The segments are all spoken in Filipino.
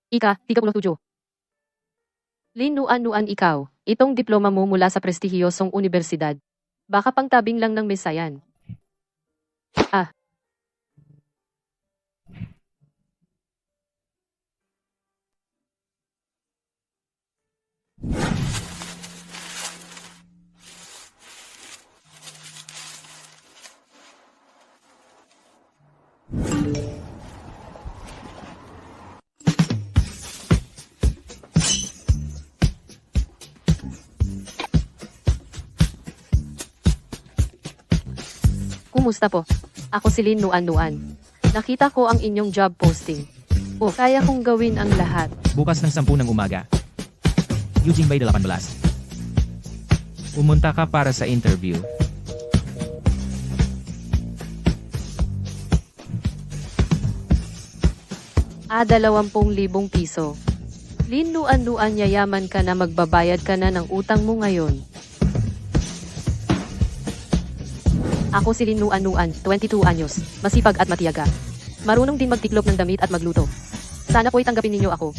Ika-37. Linuan-nuan ikaw, itong diploma mo mula sa prestihiyosong unibersidad. Baka pangtabing lang ng mesayan. Ah, kumusta po? Ako si Linuan-nuan. Nakita ko ang inyong job posting. O, kaya kong gawin ang lahat. Bukas ng 10 ng umaga. Eugene Bay 18. Pumunta ka para sa interview. Ah, 20,000 piso. Linuan-nuan yayaman ka na magbabayad ka na ng utang mo ngayon. Ako si Linuan-nuan, 22 anyos, masipag at matiyaga. Marunong din magtiklop ng damit at magluto. Sana po'y tanggapin ninyo ako.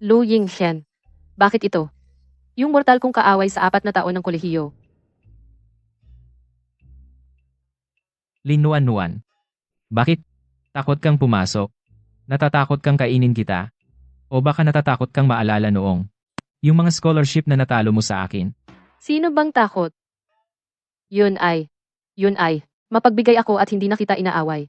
Lu Yingxian. Bakit ito? Yung mortal kong kaaway sa 4 na taon ng kolehiyo. Linuan-nuan. Bakit? Takot kang pumasok? Natatakot kang kainin kita? O baka natatakot kang maalala noong yung mga scholarship na natalo mo sa akin? Sino bang takot? Yun ay, mapagbigay ako at hindi na kita inaaway.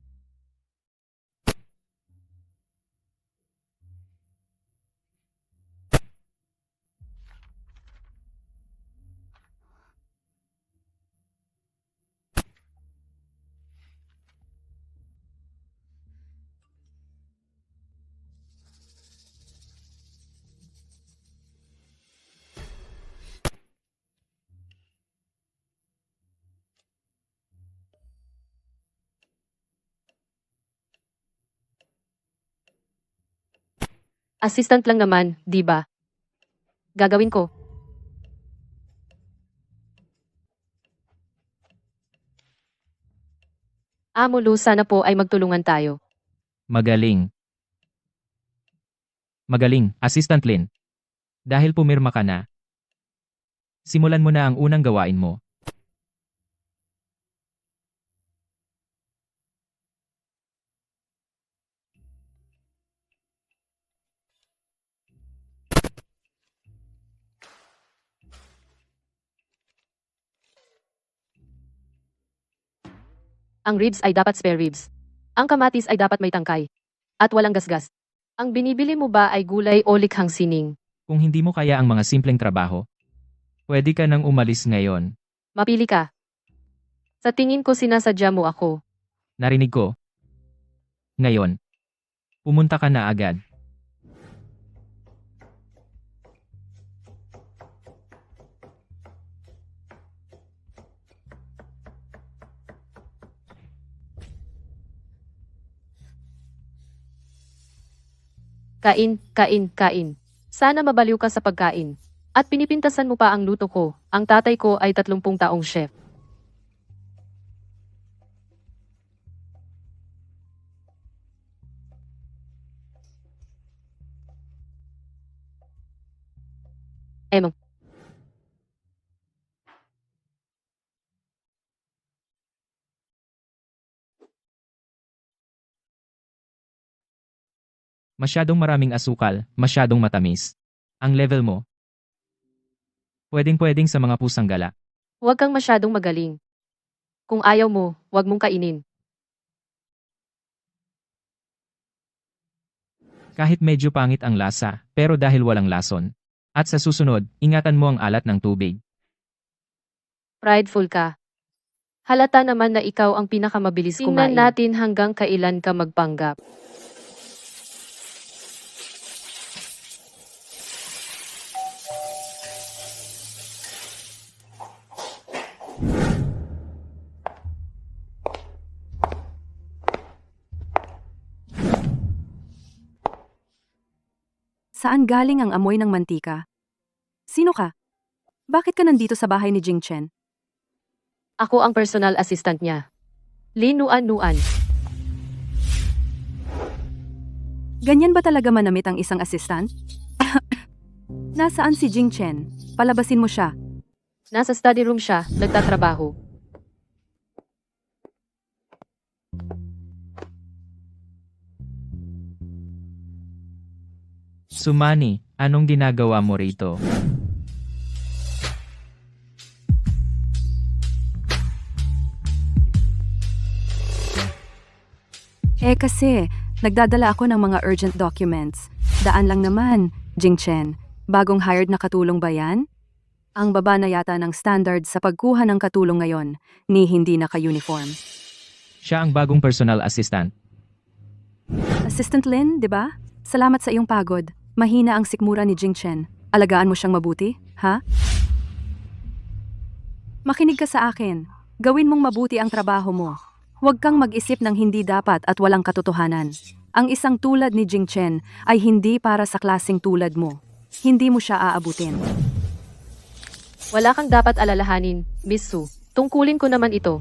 Assistant lang naman, di ba? Gagawin ko. Amo Lu, sana po ay magtulungan tayo. Magaling. Magaling, Assistant Lin. Dahil pumirma ka na, simulan mo na ang unang gawain mo. Ang ribs ay dapat spare ribs. Ang kamatis ay dapat may tangkay. At walang gasgas. Ang binibili mo ba ay gulay o likhang sining? Kung hindi mo kaya ang mga simpleng trabaho, pwede ka nang umalis ngayon. Mapili ka. Sa tingin ko sinasadya mo ako. Narinig ko. Ngayon, pumunta ka na agad. Kain. Sana mabaliw ka sa pagkain. At pinipintasan mo pa ang luto ko. Ang tatay ko ay 30 taong chef. Emong. Masyadong maraming asukal, masyadong matamis. Ang level mo, pwedeng-pwedeng sa mga pusang gala. Huwag kang masyadong magaling. Kung ayaw mo, huwag mong kainin. Kahit medyo pangit ang lasa, pero dahil walang lason. At sa susunod, ingatan mo ang alat ng tubig. Prideful ka. Halata naman na ikaw ang pinakamabilis kumain. Tingnan natin hanggang kailan ka magpanggap. Saan galing ang amoy ng mantika? Sino ka? Bakit ka nandito sa bahay ni Jing Chen? Ako ang personal assistant niya. Lin Nuan. Ganyan ba talaga manamit ang isang assistant? Nasaan si Jing Chen? Palabasin mo siya. Nasa study room siya, nagtatrabaho. Sumani, anong ginagawa mo rito? Kasi, nagdadala ako ng mga urgent documents. Daan lang naman, Jing Chen. Bagong hired na katulong ba yan? Ang baba na yata ng standard sa pagkuha ng katulong ngayon, ni hindi naka-uniform. Siya ang bagong personal assistant. Assistant Lin, di ba? Salamat sa iyong pagod. Mahina ang sikmura ni Jing Chen. Alagaan mo siyang mabuti, ha? Makinig ka sa akin. Gawin mong mabuti ang trabaho mo. Huwag kang mag-isip ng hindi dapat at walang katotohanan. Ang isang tulad ni Jing Chen ay hindi para sa klaseng tulad mo. Hindi mo siya aabutin. Wala kang dapat alalahanin, Miss Su. Tungkulin ko naman ito.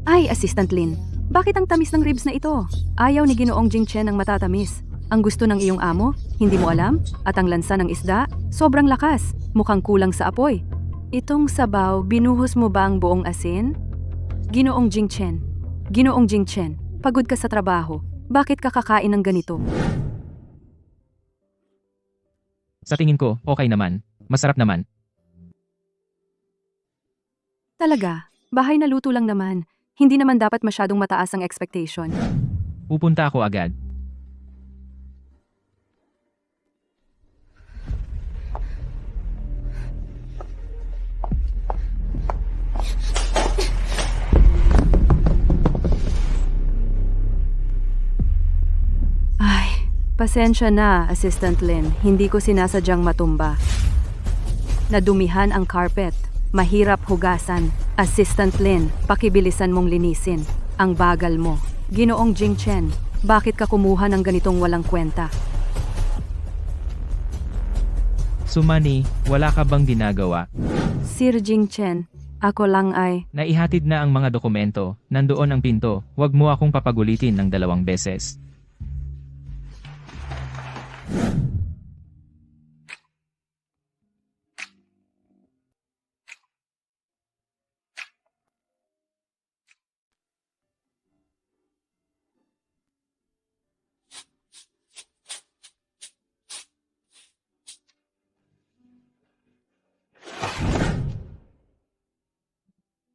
Ay, Assistant Lin, bakit ang tamis ng ribs na ito? Ayaw ni Ginoong Jing Chen ang matatamis. Ang gusto ng iyong amo, hindi mo alam? At ang lansa ng isda, sobrang lakas, mukhang kulang sa apoy. Itong sabaw, binuhos mo ba ang buong asin? Ginoong Jing Chen, pagod ka sa trabaho. Bakit ka kakain ng ganito? Sa tingin ko, okay naman. Masarap naman. Talaga, bahay na luto lang naman. Hindi naman dapat masyadong mataas ang expectation. Pupunta ako agad. Ay, pasensya na, Assistant Lin. Hindi ko sinasadyang matumba. Nadumihan ang carpet. Mahirap hugasan. Assistant Lin, pakibilisan mong linisin. Ang bagal mo. Ginoong Jing Chen, bakit ka kumuha ng ganitong walang kwenta? Sumani, wala ka bang ginagawa? Sir Jing Chen, ako lang ay... Naihatid na ang mga dokumento, nandoon ang pinto, wag mo akong papagulitin ng 2 beses.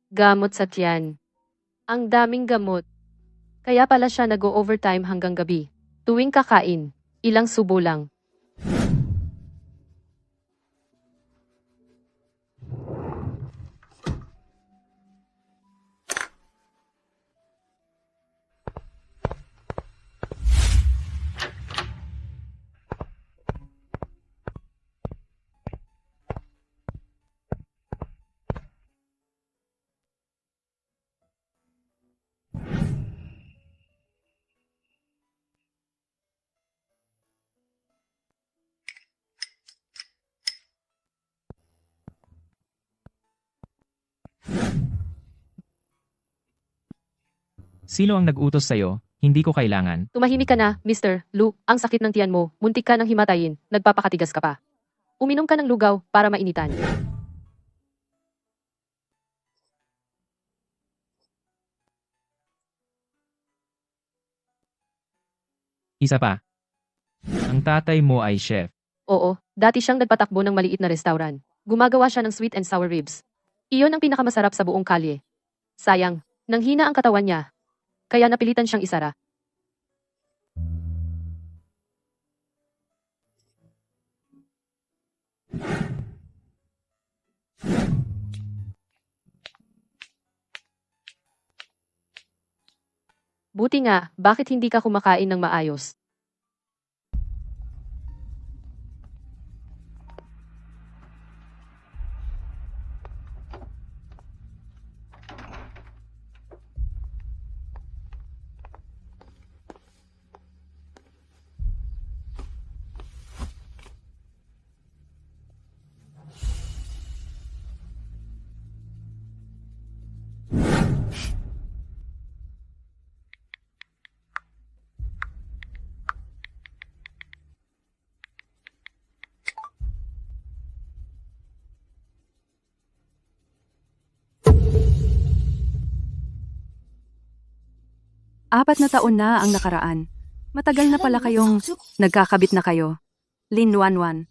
Gamot sa tiyan. Ang daming gamot. Kaya pala siya nag-o-overtime hanggang gabi. Tuwing kakain, ilang subo lang. Sino ang nag-utos sa'yo? Hindi ko kailangan. Tumahimik ka na, Mr. Lu. Ang sakit ng tiyan mo, muntik ka ng himatayin, nagpapakatigas ka pa. Uminom ka ng lugaw para mainitan. Isa pa. Ang tatay mo ay chef. Oo, dati siyang nagpatakbo ng maliit na restaurant. Gumagawa siya ng sweet and sour ribs. Iyon ang pinakamasarap sa buong kalye. Sayang, nanghina ang katawan niya. Kaya napilitan siyang isara. Buti nga, bakit hindi ka kumakain ng maayos? 4 na taon na ang nakaraan. Matagal na pala kayong nagkakabit na kayo. Lin Wanwan.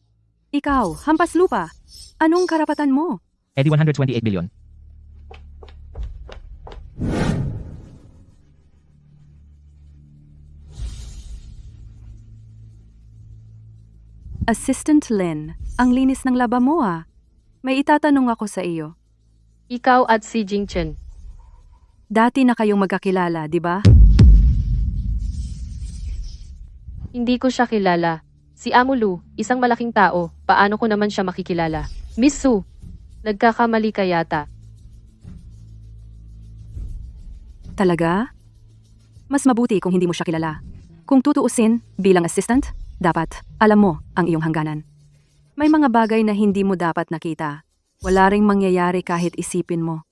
Ikaw, hampas lupa. Anong karapatan mo? Edi 128 billion. Assistant Lin, ang linis ng laba mo ah. May itatanong ako sa iyo. Ikaw at si Jingchen. Dati na kayong magkakilala, di ba? Hindi ko siya kilala. Si Amo Lu, isang malaking tao, paano ko naman siya makikilala? Miss Su, nagkakamali ka yata. Talaga? Mas mabuti kung hindi mo siya kilala. Kung tutuusin, bilang assistant, dapat alam mo ang iyong hangganan. May mga bagay na hindi mo dapat nakita. Wala ring mangyayari kahit isipin mo.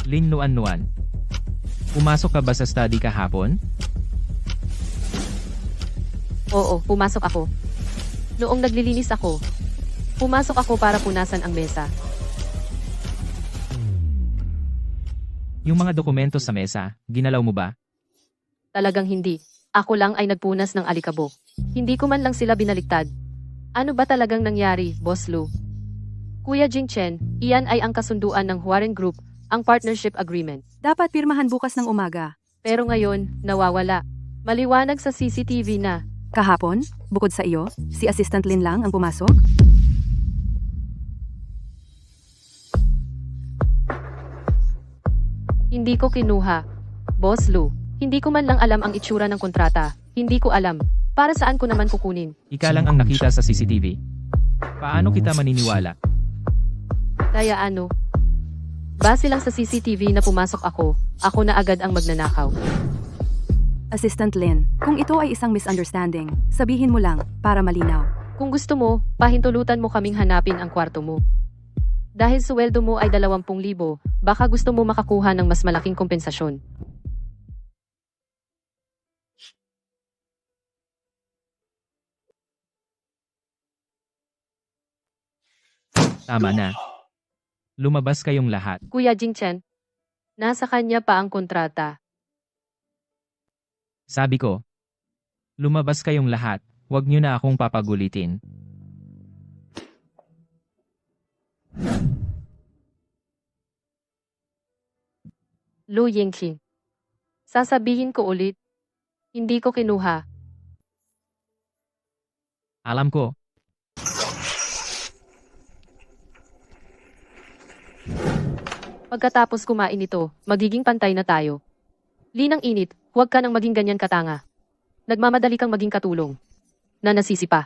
Lin Nuan. Pumasok ka ba sa study kahapon? Oo, pumasok ako. Noong naglilinis ako, pumasok ako para punasan ang mesa. Yung mga dokumento sa mesa, ginalaw mo ba? Talagang hindi. Ako lang ay nagpunas ng alikabok. Hindi ko man lang sila binaliktad. Ano ba talagang nangyari, Boss Lu? Kuya Jingchen, iyan ay ang kasunduan ng Huaren Group, ang partnership agreement. Dapat pirmahan bukas ng umaga. Pero ngayon, nawawala. Maliwanag sa CCTV na. Kahapon, bukod sa iyo, si Assistant Lin lang ang pumasok? Hindi ko kinuha. Boss Lu, hindi ko man lang alam ang itsura ng kontrata. Hindi ko alam. Para saan ko naman kukunin? Ika lang ang nakita sa CCTV. Paano kita maniniwala? Kaya ano? Base lang sa CCTV na pumasok ako na agad ang magnanakaw. Assistant Lin, kung ito ay isang misunderstanding, sabihin mo lang para malinaw. Kung gusto mo, pahintulutan mo kaming hanapin ang kwarto mo. Dahil suweldo mo ay 20,000, baka gusto mo makakuha ng mas malaking kompensasyon. Tama na. Lumabas kayong lahat. Kuya Jingchen, nasa kanya pa ang kontrata. Sabi ko. Lumabas kayong lahat, wag niyo na akong papagulitin. Lu Yingqin. Sasabihin ko ulit, hindi ko kinuha. Alam ko. Pagkatapos kumain ito, magiging pantay na tayo. Linang init, huwag ka nang maging ganyan katanga. Nagmamadali kang maging katulong. Na nasisi pa.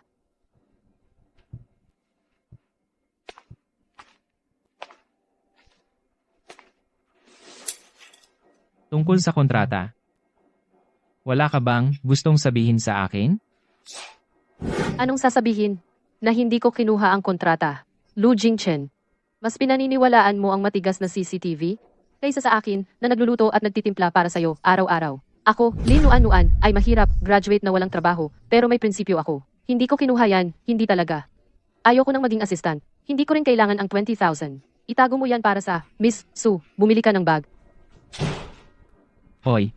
Tungkol sa kontrata. Wala ka bang gustong sabihin sa akin? Anong sasabihin? Na hindi ko kinuha ang kontrata. Lu Jingchen. Mas pinaniniwalaan mo ang matigas na CCTV? Kaysa sa akin, na nagluluto at nagtitimpla para sa'yo, araw-araw. Ako, Lin Nuan, ay mahirap, graduate na walang trabaho, pero may prinsipyo ako. Hindi ko kinuha yan, hindi talaga. Ayoko nang maging assistant. Hindi ko rin kailangan ang 20,000. Itago mo yan para sa, Miss Su, bumili ka ng bag. Hoy.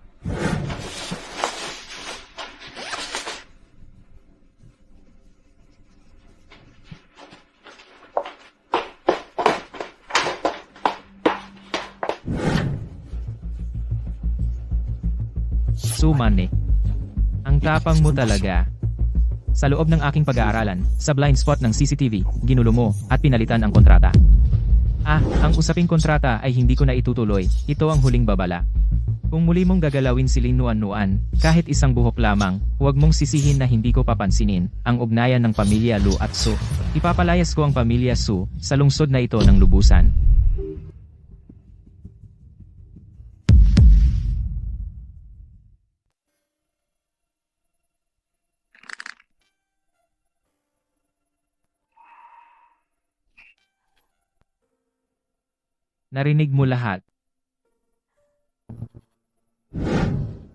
Sumane. Ang tapang mo talaga. Sa loob ng aking pag-aaralan, sa blind spot ng CCTV, ginulo mo at pinalitan ang kontrata. Ang usaping kontrata ay hindi ko na itutuloy. Ito ang huling babala. Kung muli mong gagalawin si Lin Nuan, kahit isang buhok lamang, huwag mong sisihin na hindi ko papansinin ang ugnayan ng pamilya Lu at Su. Ipapalayas ko ang pamilya Su sa lungsod na ito ng lubusan. Narinig mo lahat.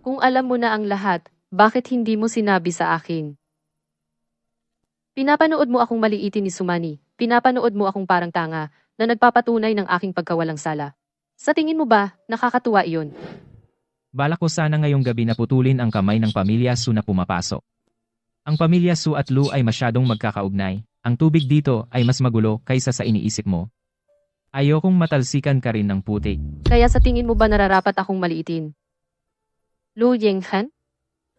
Kung alam mo na ang lahat, Bakit hindi mo sinabi sa akin? Pinapanood mo akong maliitin ni Sumani. Pinapanood mo akong parang tanga na nagpapatunay ng aking pagkawalang sala. Sa tingin mo ba, nakakatuwa iyon? Balak ko sana ngayong gabi na putulin ang kamay ng pamilya Su na pumapasok. Ang pamilya Su at Lu ay masyadong magkakaugnay. Ang tubig dito ay mas magulo kaysa sa iniisip mo. Ayokong matalsikan ka rin ng putik. Kaya sa tingin mo ba nararapat akong maliitin? Lu Yinghan?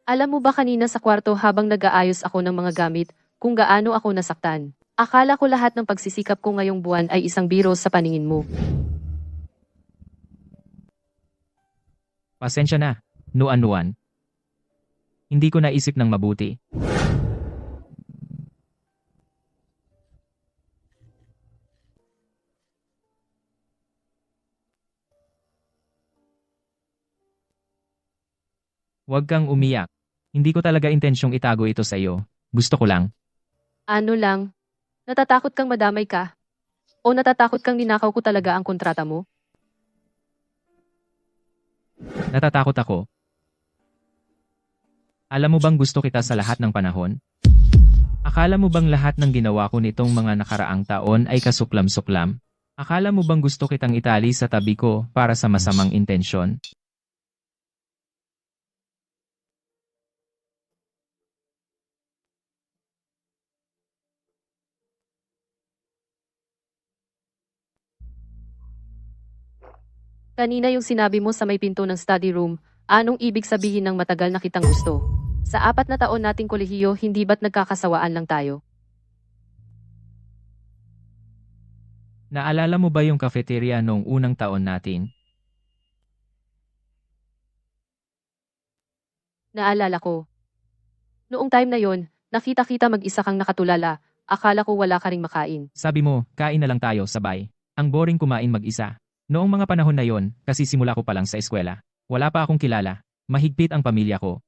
Alam mo ba kanina sa kwarto habang nag-aayos ako ng mga gamit, kung gaano ako nasaktan? Akala ko lahat ng pagsisikap ko ngayong buwan ay isang biro sa paningin mo. Pasensya na, Nuan. Hindi ko naisip ng mabuti. Huwag kang umiyak. Hindi ko talaga intensyong itago ito sa iyo. Gusto ko lang. Ano lang? Natatakot kang madamay ka? O natatakot kang ninakaw ko talaga ang kontrata mo? Natatakot ako. Alam mo bang gusto kita sa lahat ng panahon? Akala mo bang lahat ng ginawa ko nitong mga nakaraang taon ay kasuklam-suklam? Akala mo bang gusto kitang itali sa tabi ko para sa masamang intensyon? Kanina yung sinabi mo sa may pinto ng study room, anong ibig sabihin ng matagal na kitang gusto? Sa 4 na taon nating kolehiyo, hindi ba't nagkakasawaan lang tayo? Naalala mo ba yung cafeteria noong unang taon natin? Naalala ko. Noong time na yon, nakita-kita mag-isa kang nakatulala, akala ko wala ka ring makain. Sabi mo, kain na lang tayo sabay. Ang boring kumain mag-isa. Noong mga panahon na yon, kasi simula ko pa lang sa eskwela. Wala pa akong kilala. Mahigpit ang pamilya ko.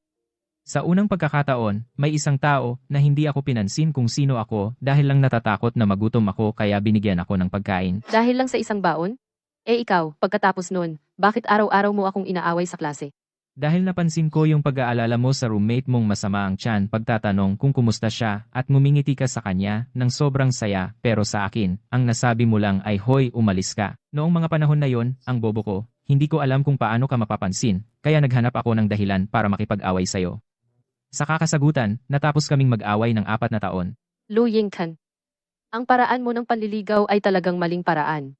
Sa unang pagkakataon, may isang tao na hindi ako pinansin kung sino ako dahil lang natatakot na magutom ako kaya binigyan ako ng pagkain. Dahil lang sa isang baon? Eh ikaw, pagkatapos nun, bakit araw-araw mo akong inaaway sa klase? Dahil napansin ko yung pag-aalala mo sa roommate mong masama ang tiyan pagtatanong kung kumusta siya at ngumingiti ka sa kanya ng sobrang saya pero sa akin, ang nasabi mo lang ay hoy umalis ka. Noong mga panahon na yon, ang bobo ko, hindi ko alam kung paano ka mapapansin, kaya naghanap ako ng dahilan para makipag-away sa'yo. Sa kakasagutan, natapos kaming mag-away ng 4 na taon. Lu Yingkan. Ang paraan mo ng panliligaw ay talagang maling paraan.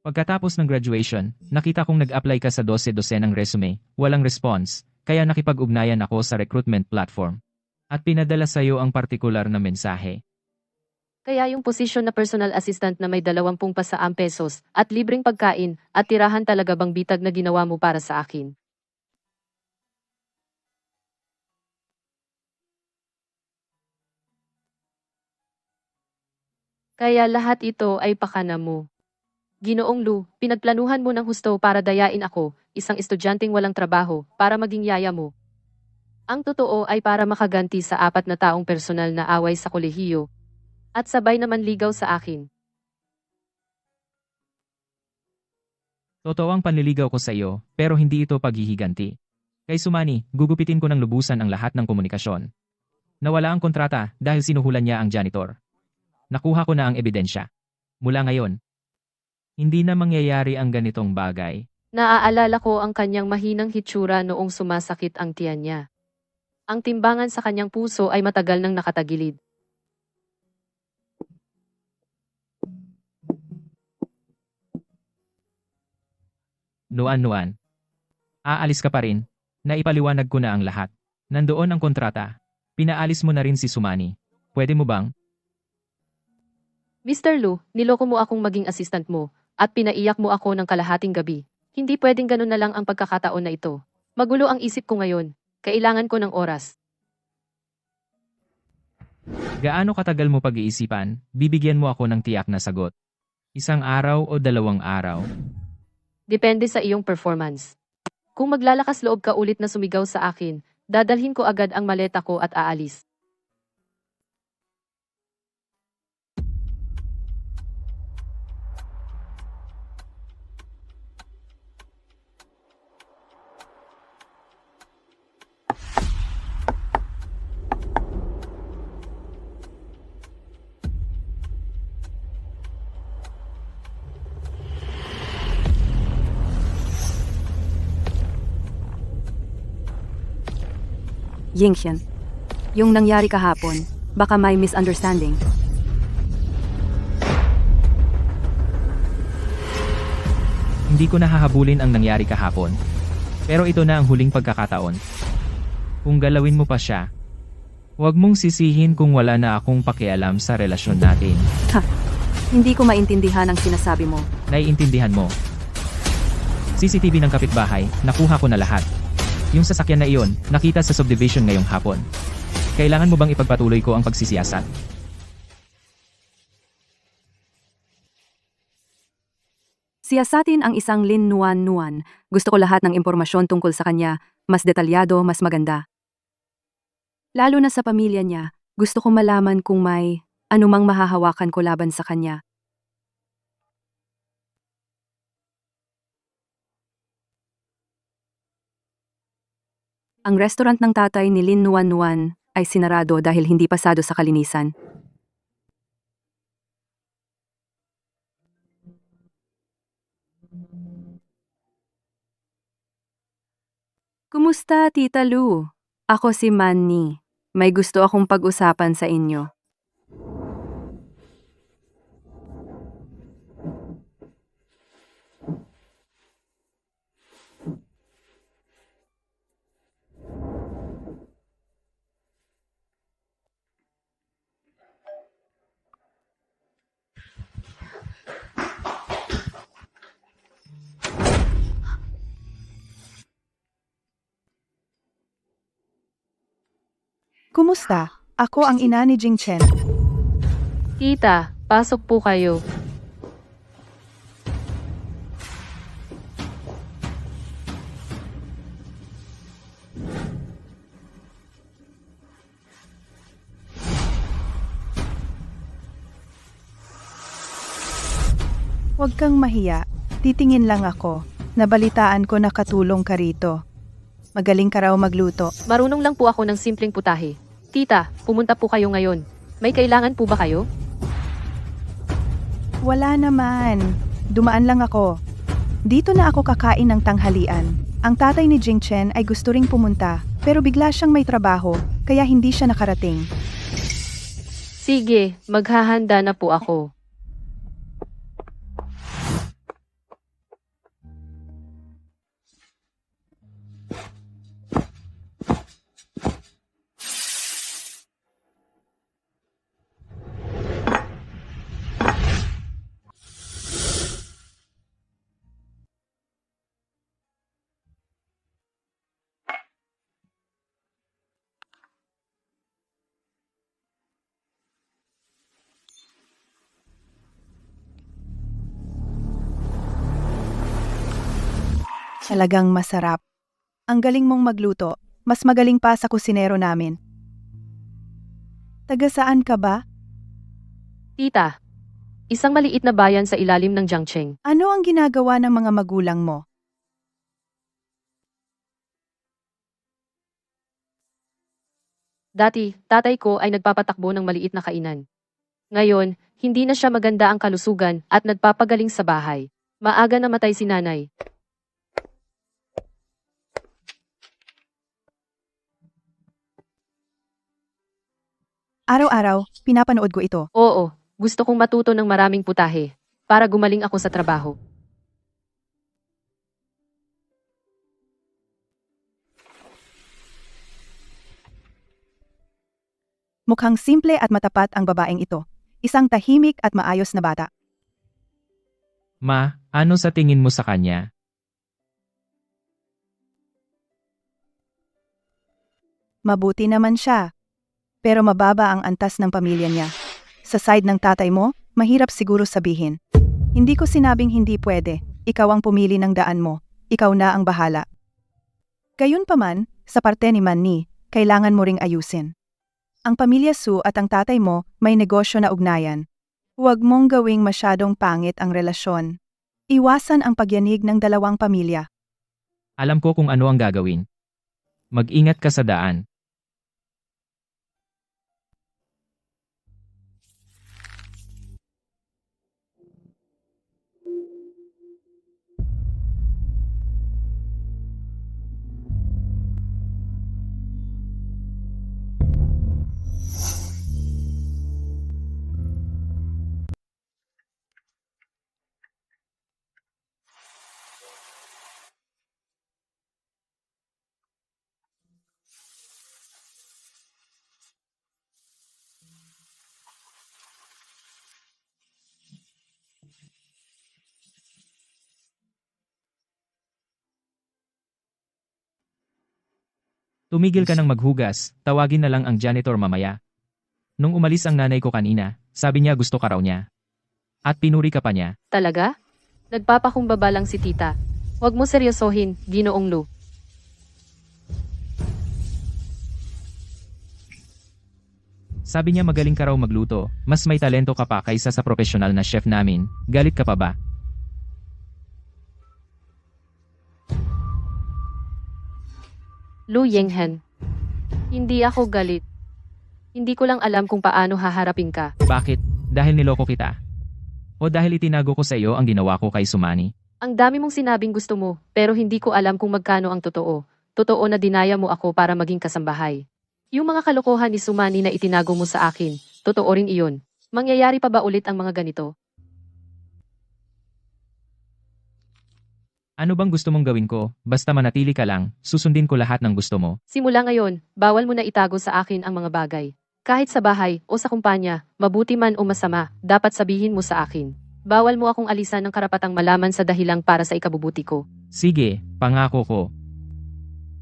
Pagkatapos ng graduation, nakita kong nag-apply ka sa 12 ng resume, walang response, kaya nakipag-ugnayan ako sa recruitment platform. At pinadala sa'yo ang partikular na mensahe. Kaya yung posisyon na personal assistant na may 20 pasaang pesos at libreng pagkain at tirahan talaga bang bitag na ginawa mo para sa akin? Kaya lahat ito ay pakana mo. Ginoong Lu, pinagplanuhan mo ng husto para dayain ako, isang estudyanteng walang trabaho, para maging yaya mo. Ang totoo ay para makaganti sa 4 na taong personal na away sa kolehiyo. At sabay naman ligaw sa akin. Totoo ang panliligaw ko sa iyo, pero hindi ito paghihiganti. Kay Sumani, gugupitin ko ng lubusan ang lahat ng komunikasyon. Nawala ang kontrata dahil sinuhulan niya ang janitor. Nakuha ko na ang ebidensya. Mula ngayon, hindi na mangyayari ang ganitong bagay. Naaalala ko ang kanyang mahinang hitsura noong sumasakit ang tiyan niya. Ang timbangan sa kanyang puso ay matagal nang nakatagilid. Nuan. Aalis ka pa rin. Naipaliwanag ko na ang lahat. Nandoon ang kontrata. Pinaalis mo na rin si Sumani. Pwede mo bang? Mr. Lu, niloko mo akong maging assistant mo, at pinaiyak mo ako ng kalahating gabi. Hindi pwedeng ganun na lang ang pagkakataon na ito. Magulo ang isip ko ngayon. Kailangan ko ng oras. Gaano katagal mo pag-iisipan, bibigyan mo ako ng tiyak na sagot. 1 araw o 2 araw? Depende sa iyong performance. Kung maglalakas loob ka ulit na sumigaw sa akin, dadalhin ko agad ang maleta ko at aalis. Yingxian. Yung nangyari kahapon, baka may misunderstanding. Hindi ko nahahabulin ang nangyari kahapon. Pero ito na ang huling pagkakataon. Kung galawin mo pa siya, huwag mong sisihin kung wala na akong pakialam sa relasyon natin. Ha, hindi ko maintindihan ang sinasabi mo. Naiintindihan mo. CCTV ng kapitbahay, nakuha ko na lahat. Yung sasakyan na iyon, nakita sa subdivision ngayong hapon. Kailangan mo bang ipagpatuloy ko ang pagsisiyasat? Siyasatin ang isang Lin Nuan. Gusto ko lahat ng impormasyon tungkol sa kanya, mas detalyado, mas maganda. Lalo na sa pamilya niya, gusto ko malaman kung may anumang mahahawakan ko laban sa kanya. Ang restaurant ng tatay ni Lin Nuan ay sinarado dahil hindi pasado sa kalinisan. Kumusta, Tita Lu? Ako si Manny. May gusto akong pag-usapan sa inyo. Kumusta? Ako ang ina ni Jingchen. Tita, pasok po kayo. Huwag kang mahiya. Titingin lang ako. Nabalitaan ko na katulong ka rito. Magaling ka raw magluto. Marunong lang po ako ng simpleng putahe. Tita, pumunta po kayo ngayon. May kailangan po ba kayo? Wala naman. Dumaan lang ako. Dito na ako kakain ng tanghalian. Ang tatay ni Jingchen ay gusto ring pumunta, pero bigla siyang may trabaho, kaya hindi siya nakarating. Sige, maghahanda na po ako. Talagang masarap. Ang galing mong magluto. Mas magaling pa sa kusinero namin. Taga saan ka ba? Tita, isang maliit na bayan sa ilalim ng Jiangcheng. Ano ang ginagawa ng mga magulang mo? Dati, tatay ko ay nagpapatakbo ng maliit na kainan. Ngayon, hindi na siya maganda ang kalusugan at nagpapagaling sa bahay. Maaga namatay si nanay. Araw-araw, pinapanood ko ito. Oo, gusto kong matuto ng maraming putahe para gumaling ako sa trabaho. Mukhang simple at matapat ang babaeng ito. Isang tahimik at maayos na bata. Ma, ano sa tingin mo sa kanya? Mabuti naman siya. Pero mababa ang antas ng pamilya niya. Sa side ng tatay mo, mahirap siguro sabihin. Hindi ko sinabing hindi pwede. Ikaw ang pumili ng daan mo. Ikaw na ang bahala. Gayunpaman, sa parte ni Manny, kailangan mo ring ayusin. Ang pamilya Su at ang tatay mo may negosyo na ugnayan. Huwag mong gawing masyadong pangit ang relasyon. Iwasan ang pagyanig ng dalawang pamilya. Alam ko kung ano ang gagawin. Mag-ingat ka sa daan. Tumigil ka ng maghugas, tawagin na lang ang janitor mamaya. Nung umalis ang nanay ko kanina, sabi niya gusto ka raw niya. At pinuri ka pa niya. Talaga? Nagpapakumbaba lang si tita. Huwag mo seryosohin, Ginoong Lu. Sabi niya magaling ka raw magluto, mas may talento ka pa kaysa sa profesional na chef namin. Galit ka pa ba? Lu Yinghen. Hindi ako galit. Hindi ko lang alam kung paano haharapin ka. Bakit? Dahil niloko kita? O dahil itinago ko sa iyo ang ginawa ko kay Sumani? Ang dami mong sinabing gusto mo, pero hindi ko alam kung magkano ang totoo. Totoo na dinaya mo ako para maging kasambahay. Yung mga kalokohan ni Sumani na itinago mo sa akin, totoo rin iyon. Mangyayari pa ba ulit ang mga ganito? Ano bang gusto mong gawin ko? Basta manatili ka lang, susundin ko lahat ng gusto mo. Simula ngayon, bawal mo na itago sa akin ang mga bagay. Kahit sa bahay o sa kumpanya, mabuti man o masama, dapat sabihin mo sa akin. Bawal mo akong alisan ng karapatang malaman sa dahilang para sa ikabubuti ko. Sige, pangako ko.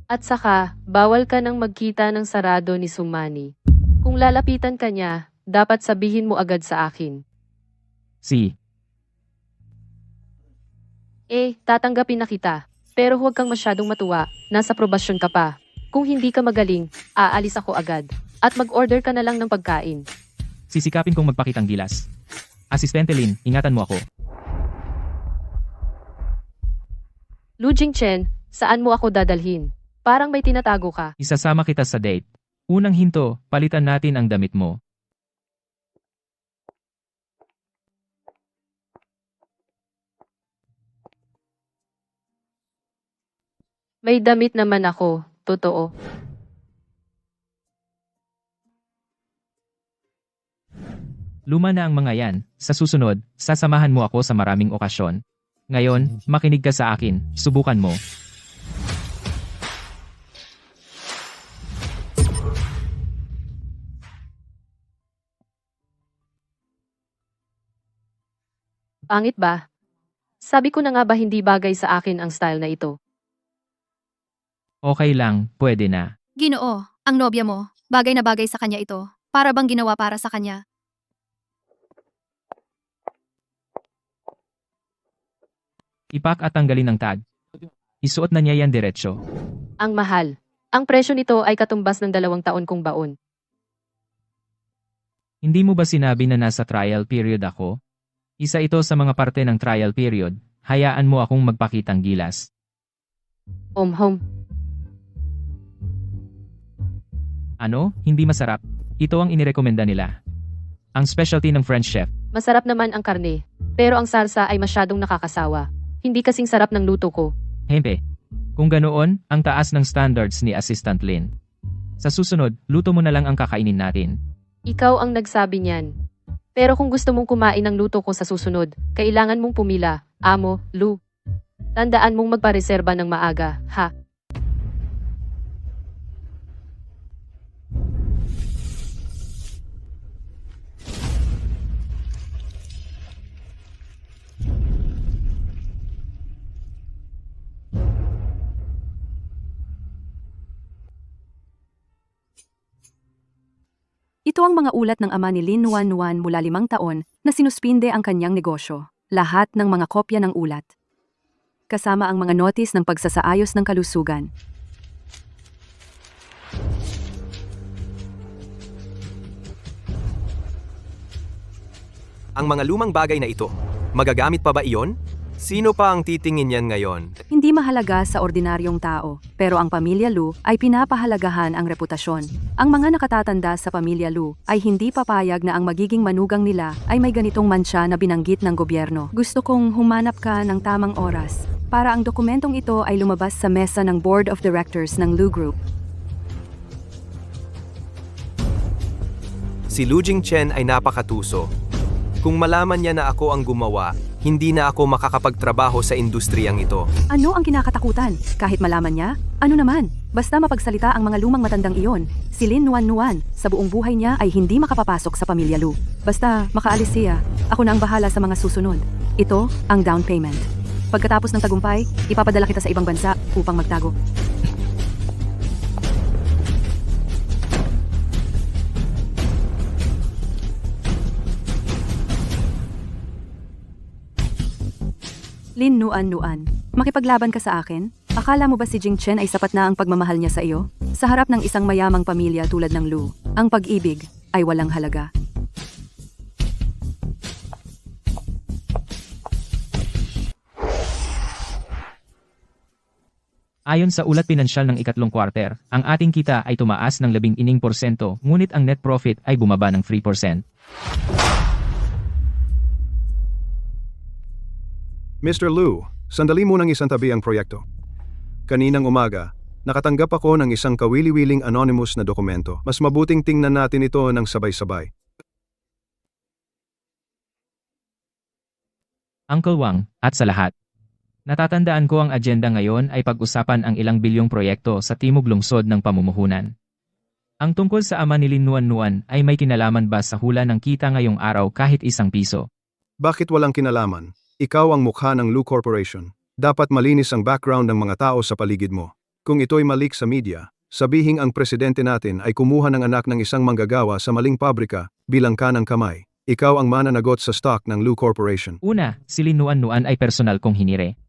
At saka, bawal ka nang magkita ng sarado ni Sumani. Kung lalapitan ka niya, dapat sabihin mo agad sa akin. Si. Tatanggapin na kita. Pero huwag kang masyadong matuwa, nasa probasyon ka pa. Kung hindi ka magaling, aalis ako agad. At mag-order ka na lang ng pagkain. Sisikapin kong magpakitang gilas. Asistente Lin, ingatan mo ako. Lu Jingchen, saan mo ako dadalhin? Parang may tinatago ka. Isasama kita sa date. Unang hinto, palitan natin ang damit mo. May damit naman ako, totoo. Luma na ang mga yan. Sa susunod, sasamahan mo ako sa maraming okasyon. Ngayon, makinig ka sa akin. Subukan mo. Pangit ba? Sabi ko na nga ba hindi bagay sa akin ang style na ito? Okay lang, pwede na. Ginoo, ang nobya mo, bagay na bagay sa kanya ito. Para bang ginawa para sa kanya. Ipak at tanggalin ang tag. Isuot na niya yan diretsyo. Ang mahal. Ang presyo nito ay katumbas ng 2 taon kong baon. Hindi mo ba sinabi na nasa trial period ako? Isa ito sa mga parte ng trial period. Hayaan mo akong magpakitang gilas. Home. Ano? Hindi masarap? Ito ang inirekomenda nila. Ang specialty ng French chef. Masarap naman ang karne. Pero ang sarsa ay masyadong nakakasawa. Hindi kasing sarap ng luto ko. Hempe. Kung ganoon, ang taas ng standards ni Assistant Lin. Sa susunod, luto mo na lang ang kakainin natin. Ikaw ang nagsabi niyan. Pero kung gusto mong kumain ng luto ko sa susunod, kailangan mong pumila, Amo, Lu. Tandaan mong magpareserba ng maaga, ha? Ito ang mga ulat ng ama ni Lin Nuan mula 5 taon na sinuspinde ang kanyang negosyo. Lahat ng mga kopya ng ulat. Kasama ang mga notis ng pagsasaayos ng kalusugan. Ang mga lumang bagay na ito, magagamit pa ba iyon? Sino pa ang titingin yan ngayon? Hindi mahalaga sa ordinaryong tao, pero ang pamilya Lu ay pinapahalagahan ang reputasyon. Ang mga nakatatanda sa pamilya Lu ay hindi papayag na ang magiging manugang nila ay may ganitong mansya na binanggit ng gobyerno. Gusto kong humanap ka ng tamang oras para ang dokumentong ito ay lumabas sa mesa ng Board of Directors ng Lu Group. Si Lu Jingchen ay napakatuso. Kung malaman niya na ako ang gumawa, hindi na ako makakapagtrabaho sa industriyang ito. Ano ang kinakatakutan? Kahit malaman niya? Ano naman? Basta mapagsalita ang mga lumang matandang iyon. Si Lin Nuan, sa buong buhay niya ay hindi makapapasok sa pamilya Lu. Basta makaalis siya, ako na ang bahala sa mga susunod. Ito ang down payment. Pagkatapos ng tagumpay, ipapadala kita sa ibang bansa upang magtago. Lin Nuan, makipaglaban ka sa akin? Akala mo ba si Jing Chen ay sapat na ang pagmamahal niya sa iyo? Sa harap ng isang mayamang pamilya tulad ng Lu, ang pag-ibig ay walang halaga. Ayon sa ulat pinansyal ng ikatlong kwarter, ang ating kita ay tumaas ng 11%, ngunit ang net profit ay bumaba ng 3%. Mr. Lu, sandali munang isantabi ang proyekto. Kaninang umaga, nakatanggap ako ng isang kawili-wiling anonymous na dokumento. Mas mabuting tingnan natin ito ng sabay-sabay. Uncle Wang, at sa lahat. Natatandaan ko ang agenda ngayon ay pag-usapan ang ilang bilyong proyekto sa timog lungsod ng pamumuhunan. Ang tungkol sa ama ni Lin Nuan ay may kinalaman ba sa hula ng kita ngayong araw kahit isang piso? Bakit walang kinalaman? Ikaw ang mukha ng Lu Corporation. Dapat malinis ang background ng mga tao sa paligid mo. Kung ito'y malik sa media, sabihing ang presidente natin ay kumuha ng anak ng isang manggagawa sa maling pabrika bilang kanang kamay. Ikaw ang mananagot sa stock ng Lu Corporation. Una, si Lin Nuan ay personal kong hinire.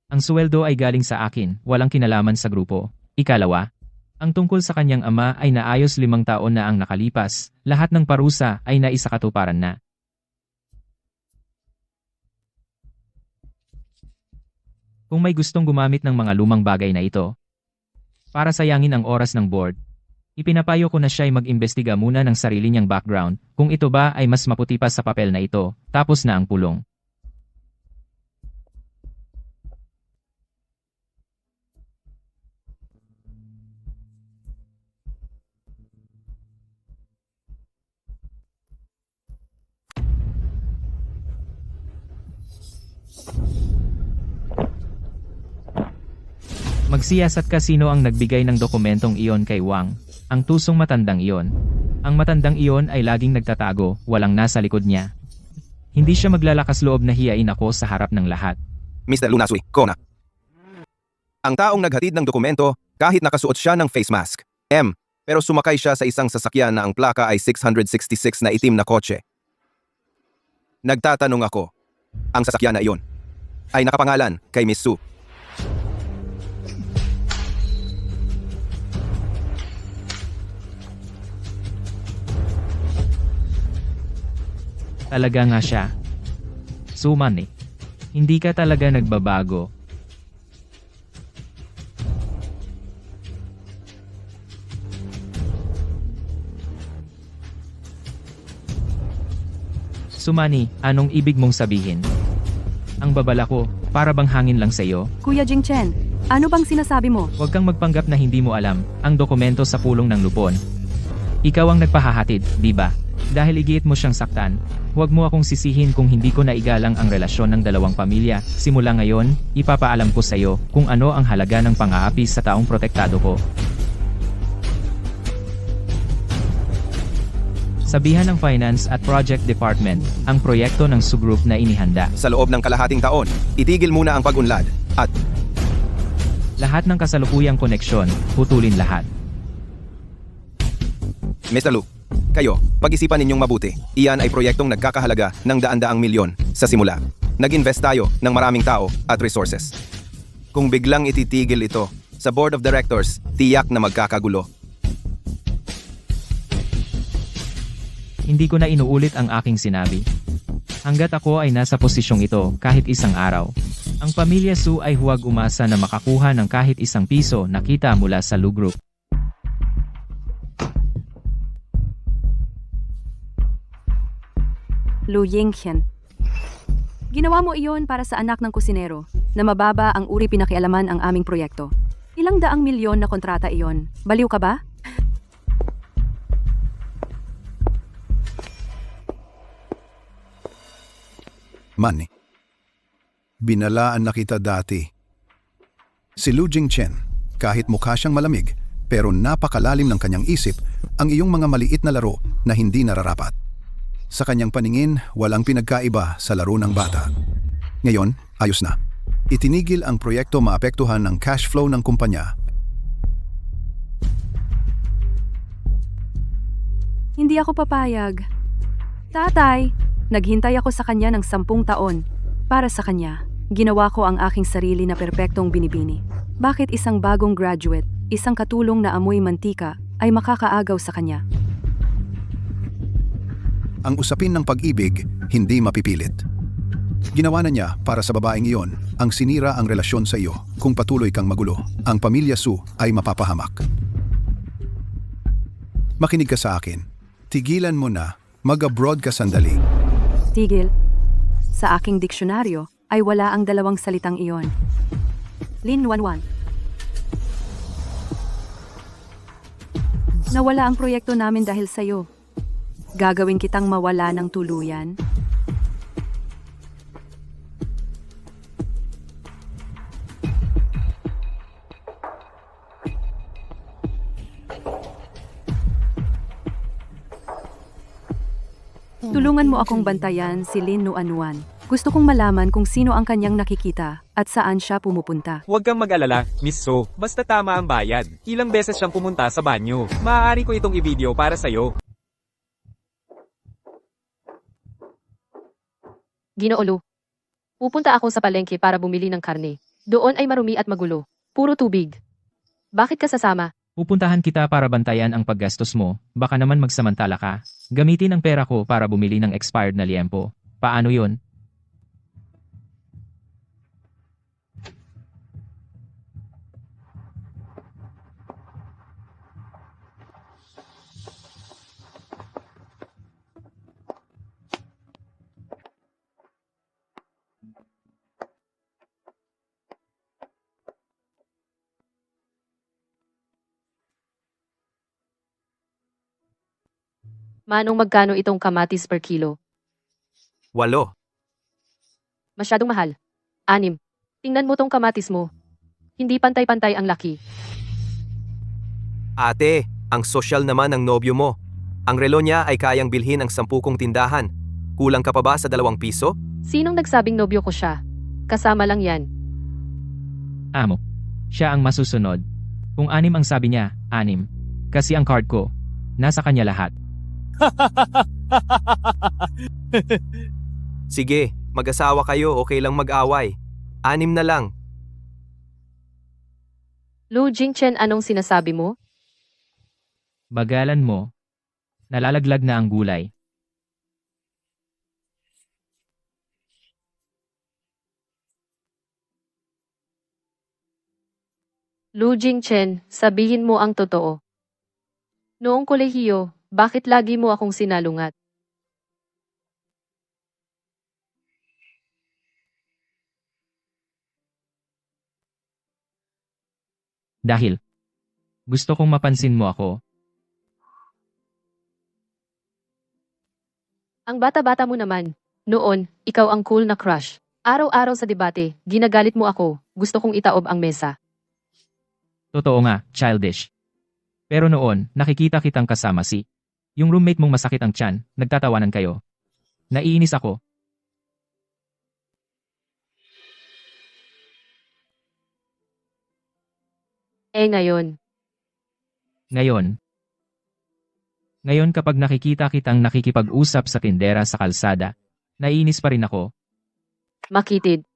Ang sweldo ay galing sa akin, walang kinalaman sa grupo. Ikalawa, ang tungkol sa kanyang ama ay naayos 5 taon na ang nakalipas, lahat ng parusa ay naisakatuparan na. Kung may gustong gumamit ng mga lumang bagay na ito, para sayangin ang oras ng board, ipinapayo ko na siya ay mag-imbestiga muna ng sarili niyang background, kung ito ba ay mas maputi pa sa papel na ito, tapos na ang pulong. Magsiyasat ka sino ang nagbigay ng dokumentong iyon kay Wang, ang tusong matandang iyon. Ang matandang iyon ay laging nagtatago, walang nasa likod niya. Hindi siya maglalakas loob na hiyain ako sa harap ng lahat. Mr. Lunasui, Kona. Ang taong naghatid ng dokumento, kahit nakasuot siya ng face mask, pero sumakay siya sa isang sasakyan na ang plaka ay 666 na itim na kotse. Nagtatanong ako, ang sasakyan na iyon ay nakapangalan kay Miss Su. Talaga nga siya. Suman eh. Hindi ka talaga nagbabago. Sumani, anong ibig mong sabihin? Ang babala ko, para bang hangin lang sa'yo? Kuya Jing Chen, ano bang sinasabi mo? Huwag kang magpanggap na hindi mo alam ang dokumento sa pulong ng lupon. Ikaw ang nagpahahatid, di ba? Dahil igiit mo siyang saktan, huwag mo akong sisihin kung hindi ko naigalang ang relasyon ng dalawang pamilya. Simula ngayon, ipapaalam ko sa iyo kung ano ang halaga ng pang-aapis sa taong protektado ko. Sabihan ng Finance at Project Department ang proyekto ng subgroup na inihanda. Sa loob ng kalahating taon, itigil muna ang pag-unlad at Lahat ng kasalukuyang koneksyon, putulin lahat. Mr. Lu, kayo, pag-isipan ninyong mabuti. Iyan ay proyektong nagkakahalaga ng daan-daang milyon sa simula. Nag-invest tayo ng maraming tao at resources. Kung biglang ititigil ito, sa Board of Directors, tiyak na magkakagulo. Hindi ko na inuulit ang aking sinabi. Hanggat ako ay nasa posisyong ito kahit isang araw, ang pamilya Su ay huwag umasa na makakuha ng kahit isang piso na kita mula sa Lu Group. Lu Yingqian. Ginawa mo iyon para sa anak ng kusinero, na mababa ang uri pinakialaman ang aming proyekto. Ilang daang milyon na kontrata iyon. Baliw ka ba? Manny, binalaan na kita dati. Si Lu Jingchen, kahit mukha siyang malamig, pero napakalalim ng kanyang isip ang iyong mga maliit na laro na hindi nararapat. Sa kanyang paningin, walang pinagkaiba sa laro ng bata. Ngayon, ayos na. Itinigil ang proyekto maapektuhan ng cash flow ng kumpanya. Hindi ako papayag. Tatay, naghintay ako sa kanya ng 10 taon. Para sa kanya, ginawa ko ang aking sarili na perpektong binibini. Bakit isang bagong graduate, isang katulong na amoy mantika, ay makakaagaw sa kanya? Ang usapin ng pag-ibig, hindi mapipilit. Ginawa na niya para sa babaeng iyon ang sinira ang relasyon sa iyo. Kung patuloy kang magulo, ang pamilya Su ay mapapahamak. Makinig ka sa akin. Tigilan mo na, mag-abroad ka sandali. Tigil. Sa aking diksyonaryo ay wala ang dalawang salitang iyon. Lin Wanwan. Nawala ang proyekto namin dahil sa'yo. Gagawin kitang mawala ng tuluyan. Tulungan mo akong bantayan si Lin Nuanuan. Gusto kong malaman kung sino ang kanyang nakikita at saan siya pumupunta. Huwag kang mag-alala, Miss So. Basta tama ang bayad. Ilang beses siyang pumunta sa banyo. Maaari ko itong i-video para sa'yo. Ginoolo. Pupunta ako sa palengke para bumili ng karne. Doon ay marumi at magulo. Puro tubig. Bakit ka sasama? Pupuntahan kita para bantayan ang paggastos mo, baka naman magsamantala ka. Gamitin ang pera ko para bumili ng expired na liempo. Paano yun? Manong magkano itong kamatis per kilo? 8. Masyadong mahal. 6. Tingnan mo tong kamatis mo. Hindi pantay-pantay ang laki. Ate, ang sosyal naman ng nobyo mo. Ang relo niya ay kayang bilhin ang 10 kong tindahan. Kulang ka pa ba sa 2 piso? Sinong nagsabing nobyo ko siya? Kasama lang yan. Amo. Siya ang masusunod. Kung 6 ang sabi niya, 6. Kasi ang card ko, nasa kanya lahat. Sige, mag-asawa kayo, okay lang mag-away. 6 na lang. Lu Jingchen, anong sinasabi mo? Bagalan mo. Nalalaglag na ang gulay. Lu Jingchen, sabihin mo ang totoo. Noong kolehiyo, bakit lagi mo akong sinalungat? Dahil gusto kong mapansin mo ako. Ang bata-bata mo naman. Noon, ikaw ang cool na crush. Araw-araw sa debate, ginagalit mo ako. Gusto kong itaob ang mesa. Totoo nga, childish. Pero noon, nakikita kitang kasama si yung roommate mong masakit ang tiyan, nagtatawanan kayo. Naiinis ako. Ngayon. Ngayon kapag nakikita kitang nakikipag-usap sa tindera sa kalsada, naiinis pa rin ako. Makitid.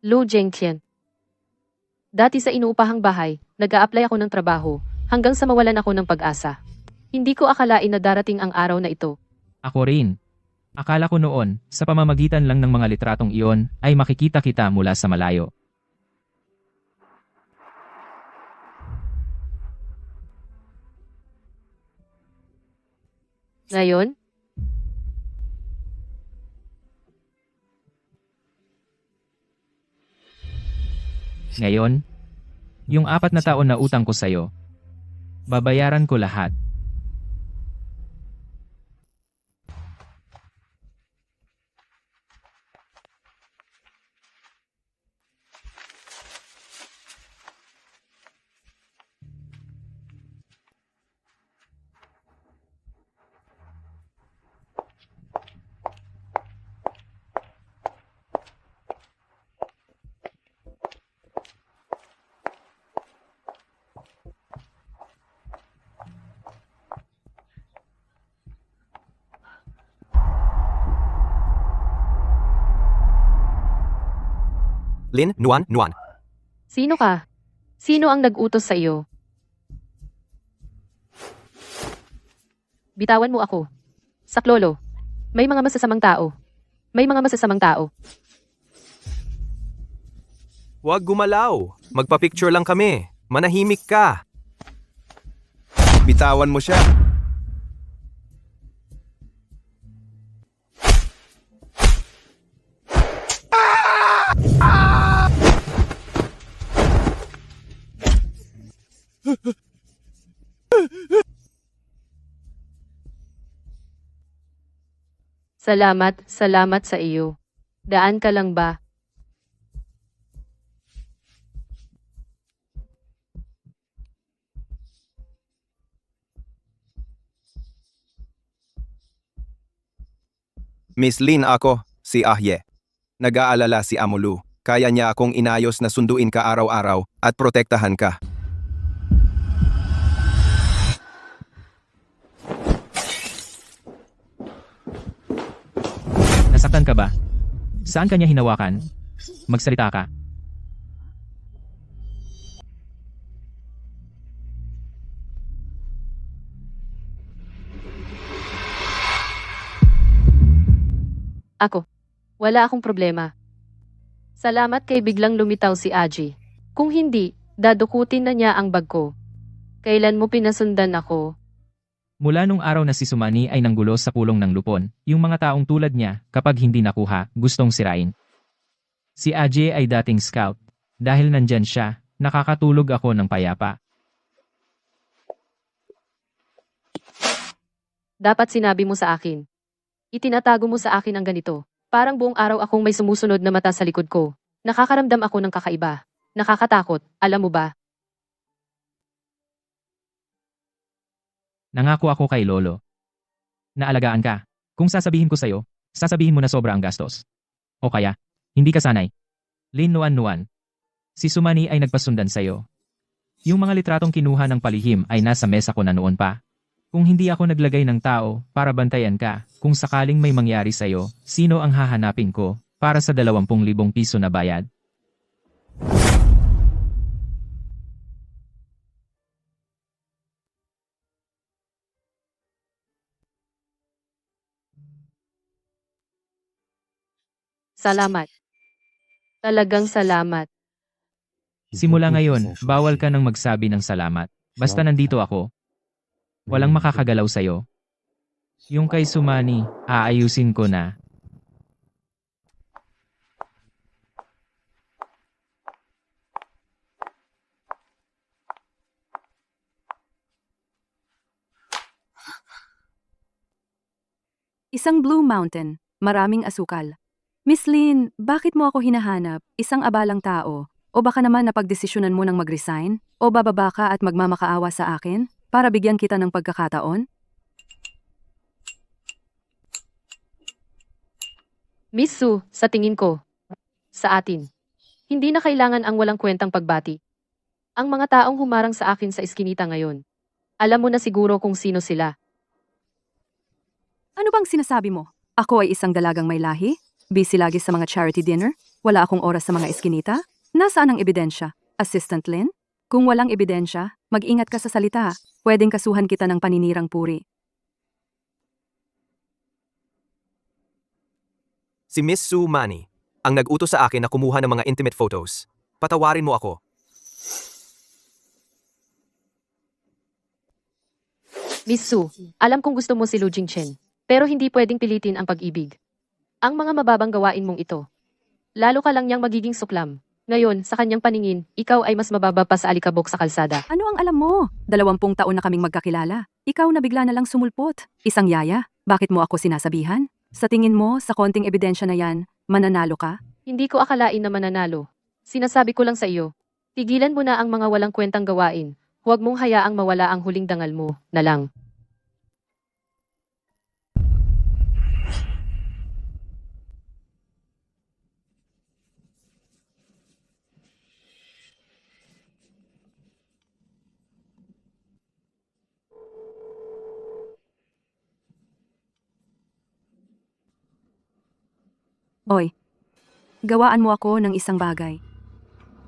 Lu Jingqian. Dati sa inuupahang bahay, nag-a-apply ako ng trabaho, hanggang sa mawalan ako ng pag-asa. Hindi ko akalain na darating ang araw na ito. Ako rin. Akala ko noon, sa pamamagitan lang ng mga litratong iyon, ay makikita kita mula sa malayo. Ngayon, Ngayon, yung 4 na taon na utang ko sa'yo, babayaran ko lahat. Lin, Nuan. Sino ka? Sino ang nag-utos sa iyo? Bitawan mo ako. Saklolo. May mga masasamang tao. May mga masasamang tao. Huwag gumalaw. Magpa-picture lang kami. Manahimik ka. Bitawan mo siya. Salamat sa iyo. Daan ka lang ba? Miss Lin ako, si Ahye. Nag-aalala si Amulu. Kaya niya akong inayos na sunduin ka araw-araw at protektahan ka. Nasaktan ka ba? Saan kanya hinawakan? Magsalita ka. Ako. Wala akong problema. Salamat kay biglang lumitaw si Aji. Kung hindi, dadukutin na niya ang bag ko. Kailan mo pinasundan ako? Mula nung araw na si Sumani ay nanggulo sa kulong ng lupon, yung mga taong tulad niya, kapag hindi nakuha, gustong sirain. Si Ajay ay dating scout. Dahil nandyan siya, nakakatulog ako ng payapa. Dapat sinabi mo sa akin. Itinatago mo sa akin ang ganito. Parang buong araw akong may sumusunod na mata sa likod ko. Nakakaramdam ako ng kakaiba. Nakakatakot, alam mo ba? Nangako ako kay Lolo. Naalagaan ka. Kung sasabihin ko sa'yo, sasabihin mo na sobra ang gastos. O kaya, hindi ka sanay. Lin Nuan. Si Sumani ay nagpasundan sa'yo. Yung mga litratong kinuha ng palihim ay nasa mesa ko na noon pa. Kung hindi ako naglagay ng tao para bantayan ka, kung sakaling may mangyari sa'yo, sino ang hahanapin ko para sa 20,000 piso na bayad? Salamat. Talagang salamat. Simula ngayon, bawal ka nang magsabi ng salamat. Basta nandito ako. Walang makakagalaw sa'yo. Yung kay Sumani, aayusin ko na. Isang Blue Mountain, maraming asukal. Miss Lin, bakit mo ako hinahanap? Isang abalang tao? O baka naman napagdesisyonan mo ng mag-resign? O bababa ka at magmamakaawa sa akin? Para bigyan kita ng pagkakataon? Miss Su, sa tingin ko, sa atin, hindi na kailangan ang walang kwentang pagbati. Ang mga taong humarang sa akin sa iskinita ngayon, alam mo na siguro kung sino sila. Ano bang sinasabi mo? Ako ay isang dalagang may lahi? Busy lagi sa mga charity dinner? Wala akong oras sa mga eskinita? Nasaan ang ebidensya? Assistant Lin? Kung walang ebidensya, mag-ingat ka sa salita. Pwedeng kasuhan kita ng paninirang puri. Si Miss Su Mani, ang nag-utos sa akin na kumuha ng mga intimate photos. Patawarin mo ako. Miss Su, alam kong gusto mo si Lu Jingchen, pero hindi pwedeng pilitin ang pag-ibig. Ang mga mababang gawain mong ito. Lalo ka lang niyang magiging suklam. Ngayon, sa kanyang paningin, ikaw ay mas mababa pa sa alikabok sa kalsada. Ano ang alam mo? 20 taon na kaming magkakilala. Ikaw na bigla na lang sumulpot. Isang yaya, bakit mo ako sinasabihan? Sa tingin mo, sa konting ebidensya na yan, mananalo ka? Hindi ko akalain na mananalo. Sinasabi ko lang sa iyo, tigilan mo na ang mga walang kwentang gawain. Huwag mong hayaang mawala ang huling dangal mo, na lang. Oy, Gawaan mo ako ng isang bagay.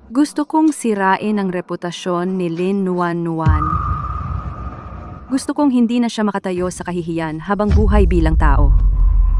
Gusto kong sirain ang reputasyon ni Lin Nuan Nuan. Gusto kong hindi na siya makatayo sa kahihiyan habang buhay bilang tao.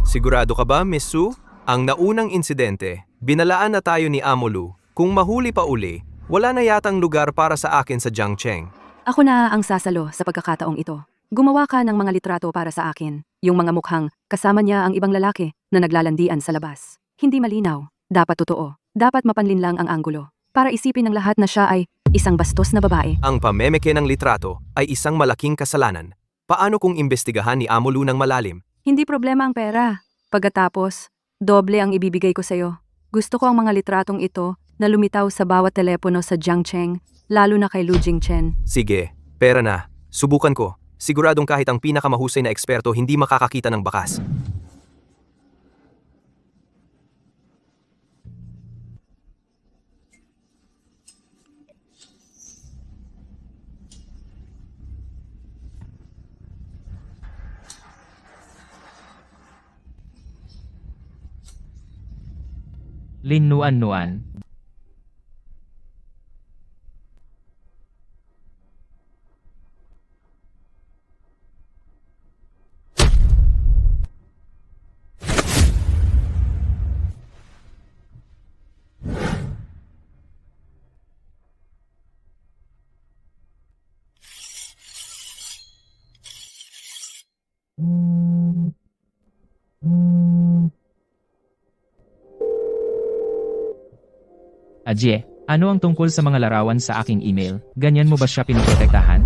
Sigurado ka ba, Miss Su? Ang naunang insidente, binalaan na tayo ni Amolu. Kung mahuli pa uli, wala na yatang lugar para sa akin sa Jiangcheng. Ako na ang sasalo sa pagkakataong ito. Gumawa ka ng mga litrato para sa akin. Yung mga mukhang kasama niya ang ibang lalaki na naglalandian sa labas. Hindi malinaw. Dapat totoo. Dapat mapanlinlang ang anggulo. Para isipin ng lahat na siya ay isang bastos na babae. Ang pamemeke ng litrato ay isang malaking kasalanan. Paano kung imbestigahan ni Amolu ng malalim? Hindi problema ang pera. Pagkatapos, doble ang ibibigay ko sa'yo. Gusto ko ang mga litratong ito na lumitaw sa bawat telepono sa Jiangcheng, lalo na kay Lu Jingchen. Sige, pera na. Subukan ko. Siguradong kahit ang pinakamahusay na eksperto hindi makakakita ng bakas. Lin Nuan Nuan. Ajie, ano ang tungkol sa mga larawan sa aking email? Ganyan mo ba siya pinoprotektahan?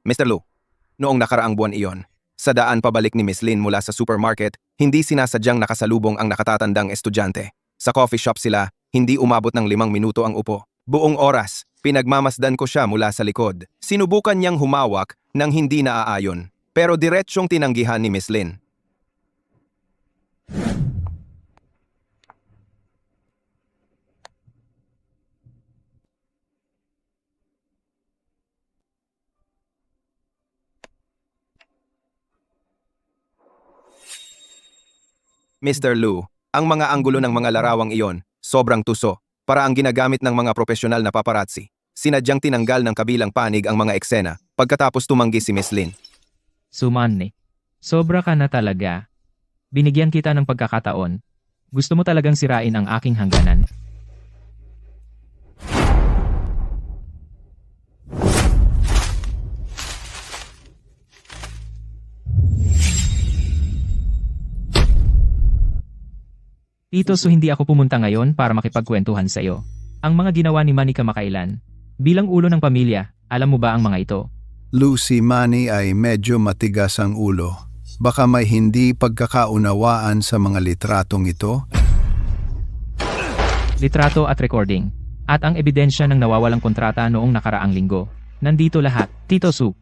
Mr. Lu, noong nakaraang buwan iyon, sa daan pabalik ni Miss Lin mula sa supermarket, hindi sinasadyang nakasalubong ang nakatatandang estudyante. Sa coffee shop sila, hindi umabot ng 5 minuto ang upo. Buong oras, pinagmamasdan ko siya mula sa likod. Sinubukan niyang humawak nang hindi naaayon, pero diretsyong tinanggihan ni Miss Lin. Mr. Lu, ang mga anggulo ng mga larawang iyon, sobrang tuso, para ang ginagamit ng mga profesional na paparazzi. Sinadyang tinanggal ng kabilang panig ang mga eksena, pagkatapos tumanggi si Miss Lin. Sumanne. Sobra ka na talaga. Binigyan kita ng pagkakataon. Gusto mo talagang sirain ang aking hangganan. Tito Su, hindi ako pumunta ngayon para makipagkwentuhan sa iyo. Ang mga ginawa ni Manny kamakailan. Bilang ulo ng pamilya, alam mo ba ang mga ito? Lucy Manny ay medyo matigas ang ulo. Baka may hindi pagkakaunawaan sa mga litratong ito. Litrato at recording. At ang ebidensya ng nawawalang kontrata noong nakaraang linggo. Nandito lahat, Tito Su.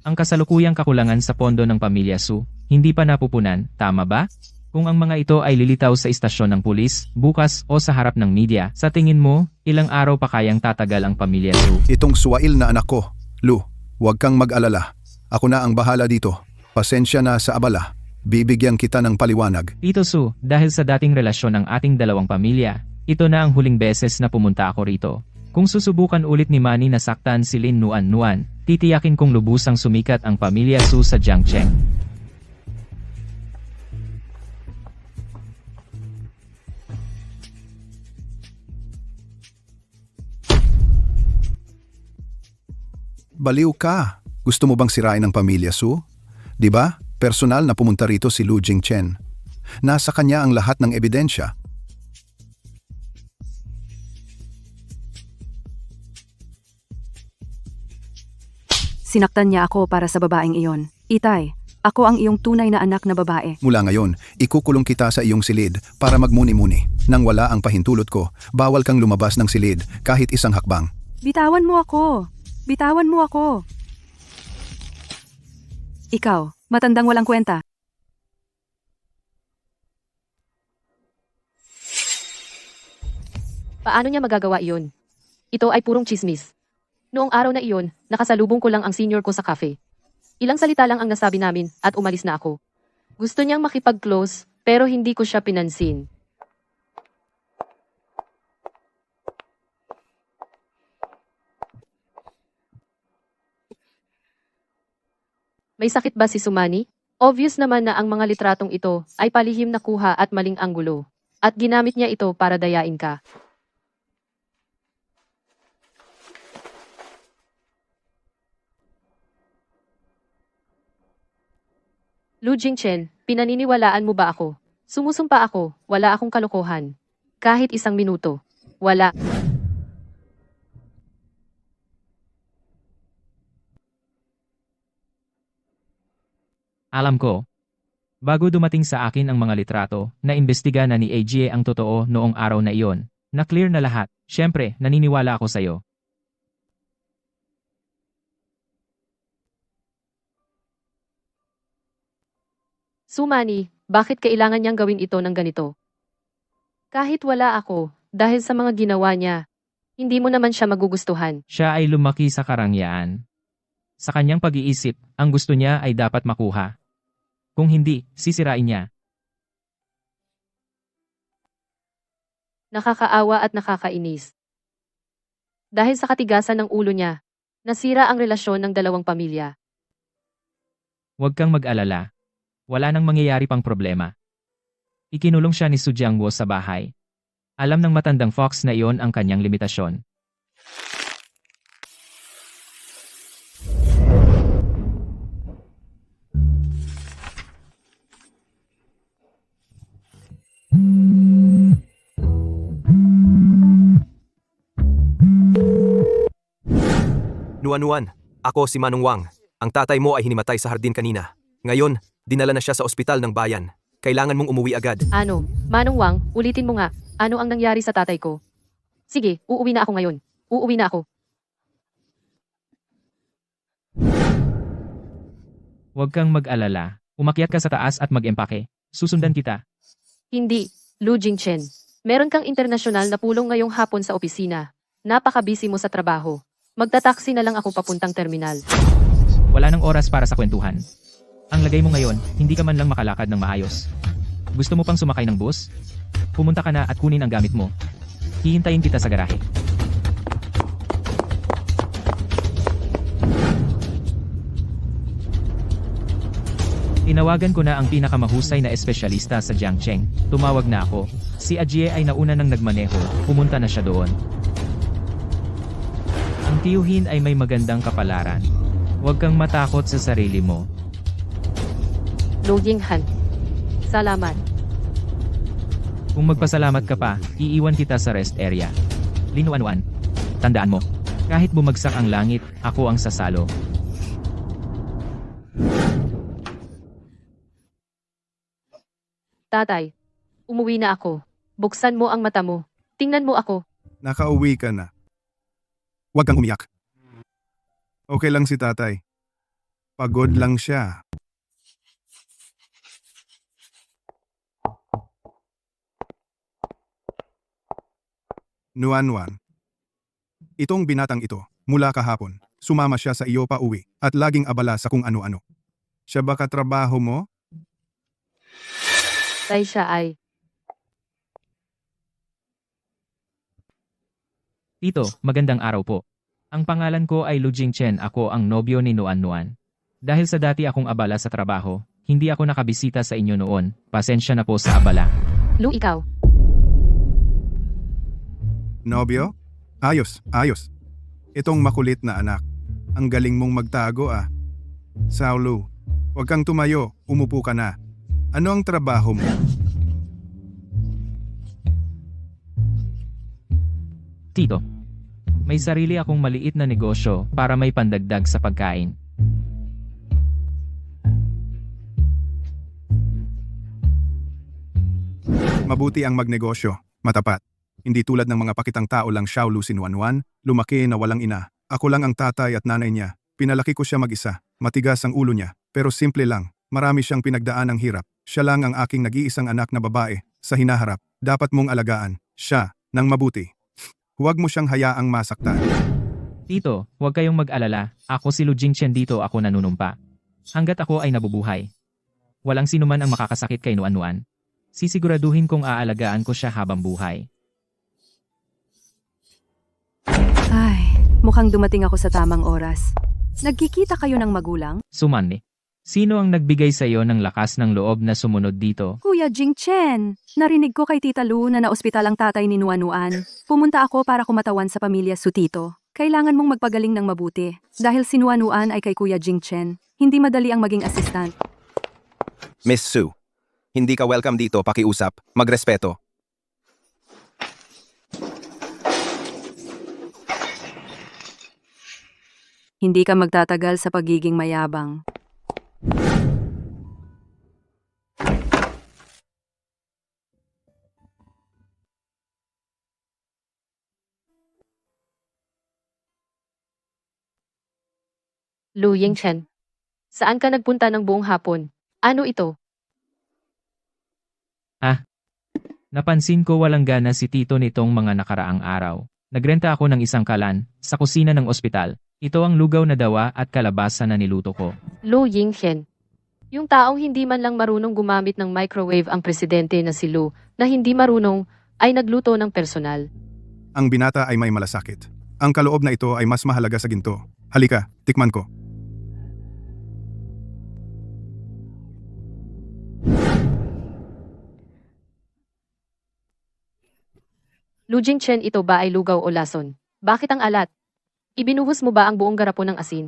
Ang kasalukuyang kakulangan sa pondo ng pamilya Su, hindi pa napupunan, tama ba? Kung ang mga ito ay lilitaw sa istasyon ng pulis, bukas o sa harap ng media, sa tingin mo, ilang araw pa kayang tatagal ang pamilya Su? Itong suwail na anak ko. Lu, huwag kang mag-alala. Ako na ang bahala dito. Pasensya na sa abala. Bibigyan kita ng paliwanag. Tito Su, dahil sa dating relasyon ng ating dalawang pamilya, ito na ang huling beses na pumunta ako rito. Kung susubukan ulit ni Manny na saktan si Lin Nuan Nuan, titiyakin kong lubusang sumikat ang pamilya Su sa Jiangcheng. Baliw ka. Gusto mo bang sirain ang pamilya, Su? Di ba? Personal na pumunta rito si Lu Jingchen. Nasa kanya ang lahat ng ebidensya. Sinaktan niya ako para sa babaeng iyon. Itay, ako ang iyong tunay na anak na babae. Mula ngayon, ikukulong kita sa iyong silid para magmuni-muni. Nang wala ang pahintulot ko, bawal kang lumabas ng silid kahit isang hakbang. Bitawan mo ako! Bitawan mo ako! Ikaw, matandang walang kwenta. Paano niya magagawa iyon? Ito ay purong chismis. Noong araw na iyon, nakasalubong ko lang ang senior ko sa cafe. Ilang salita lang ang nasabi namin at umalis na ako. Gusto niyang makipag-close pero hindi ko siya pinansin. May sakit ba si Sumani? Obvious naman na ang mga litratong ito ay palihim na kuha at maling anggulo. At ginamit niya ito para dayain ka. Lu Jingchen, pinaniniwalaan mo ba ako? Sumusumpa ako, wala akong kalokohan. Kahit isang minuto. Wala. Alam ko. Bago dumating sa akin ang mga litrato, naimbestiga na ni AGA ang totoo noong araw na iyon. Na-clear na lahat. Siyempre, naniniwala ako sa'yo. Sumani, bakit kailangan niyang gawin ito ng ganito? Kahit wala ako, dahil sa mga ginawa niya, hindi mo naman siya magugustuhan. Siya ay lumaki sa karangyaan. Sa kanyang pag-iisip, ang gusto niya ay dapat makuha. Kung hindi, sisirain niya. Nakakaawa at nakakainis. Dahil sa katigasan ng ulo niya, nasira ang relasyon ng dalawang pamilya. Huwag kang mag-alala. Wala nang mangyayari pang problema. Ikinulong siya ni Su Jiangwo sa bahay. Alam ng matandang Fox na iyon ang kanyang limitasyon. Nuan-Nuan, ako si Manong Wang. Ang tatay mo ay hinimatay sa hardin kanina. Ngayon, dinala na siya sa ospital ng bayan. Kailangan mong umuwi agad. Ano? Manong Wang, ulitin mo nga. Ano ang nangyari sa tatay ko? Sige, uuwi na ako ngayon. Uuwi na ako. Huwag kang mag-alala. Umakyat ka sa taas at mag-empake. Susundan kita. Hindi, Lu Jingchen. Meron kang internasyonal na pulong ngayong hapon sa opisina. Napaka-busy mo sa trabaho. Magtataksi na lang ako papuntang terminal. Wala nang oras para sa kwentuhan. Ang lagay mo ngayon, hindi ka man lang makalakad ng maayos. Gusto mo pang sumakay ng bus? Pumunta ka na at kunin ang gamit mo. Hihintayin kita sa garahe. Tinawagan ko na ang pinakamahusay na espesyalista sa Jiangcheng. Tumawag na ako. Si Ajie ay nauna nang nagmaneho. Pumunta na siya doon. Ang tiyuhin ay may magandang kapalaran. Huwag kang matakot sa sarili mo. Lu Yinghan. Salamat. Kung magpasalamat ka pa, iiwan kita sa rest area. Linuan-wan. Tandaan mo, kahit bumagsak ang langit, ako ang sasalo. Tatay, umuwi na ako. Buksan mo ang mata mo. Tingnan mo ako. Nakauwi ka na. Huwag kang umiyak. Okay lang si tatay. Pagod lang siya. Nuan-Nuan. Itong binatang ito, mula kahapon, sumama siya sa iyo pa uwi at laging abala sa kung ano-ano. Siya ba katrabaho mo? Tay siya ay. Tito, magandang araw po. Ang pangalan ko ay Lu Jingchen, ako ang nobyo ni Nuan-Nuan. Dahil sa dati akong abala sa trabaho, hindi ako nakabisita sa inyo noon. Pasensya na po sa abala. Lu, ikaw. Nobyo? Ayos, ayos. Itong makulit na anak. Ang galing mong magtago ah. Saulu, huwag kang tumayo, umupo ka na. Ano ang trabaho mo? Tito, may sarili akong maliit na negosyo para may pandagdag sa pagkain. Mabuti ang magnegosyo, matapat. Hindi tulad ng mga pakitang tao lang Xiaolu si Nuan-Nuan, lumaki na walang ina. Ako lang ang tatay at nanay niya. Pinalaki ko siya mag-isa. Matigas ang ulo niya, pero simple lang. Marami siyang pinagdaan ng hirap. Siya lang ang aking nag-iisang anak na babae. Sa hinaharap, dapat mong alagaan siya ng mabuti. Huwag mo siyang hayaang masaktan. Tito, huwag kayong mag-alala. Ako si Lu Jingchen dito ako nanunumpa. Hanggat ako ay nabubuhay. Walang sinuman ang makakasakit kay Nuan-Nuan. Sisiguraduhin kong aalagaan ko siya habang buhay. Ay, mukhang dumating ako sa tamang oras. Nagkikita kayo ng magulang? Sumanni. Sino ang nagbigay sa iyo ng lakas ng loob na sumunod dito? Kuya Jingchen, narinig ko kay Tita Lu na naospital ang tatay ni Nuan-Nuan. Pumunta ako para kumatawan sa pamilya Sutito. Kailangan mong magpagaling ng mabuti. Dahil si Nuan-Nuan ay kay Kuya Jingchen, hindi madali ang maging assistant. Miss Sue, hindi ka welcome dito, pakiusap, magrespeto. Hindi ka magtatagal sa pagiging mayabang. Lu Yingchen. Saan ka nagpunta ng buong hapon? Ano ito? Napansin ko walang gana si Tito nitong mga nakaraang araw. Nagrenta ako ng isang kalan sa kusina ng ospital. Ito ang lugaw na dawa at kalabasa na niluto ko. Lu Yingchen. Yung taong hindi man lang marunong gumamit ng microwave ang presidente na si Lu, na hindi marunong, ay nagluto ng personal. Ang binata ay may malasakit. Ang kaloob na ito ay mas mahalaga sa ginto. Halika, tikman ko. Lu Jingchen, ito ba ay lugaw o lason? Bakit ang alat? Ibinuhos mo ba ang buong garapon ng asin?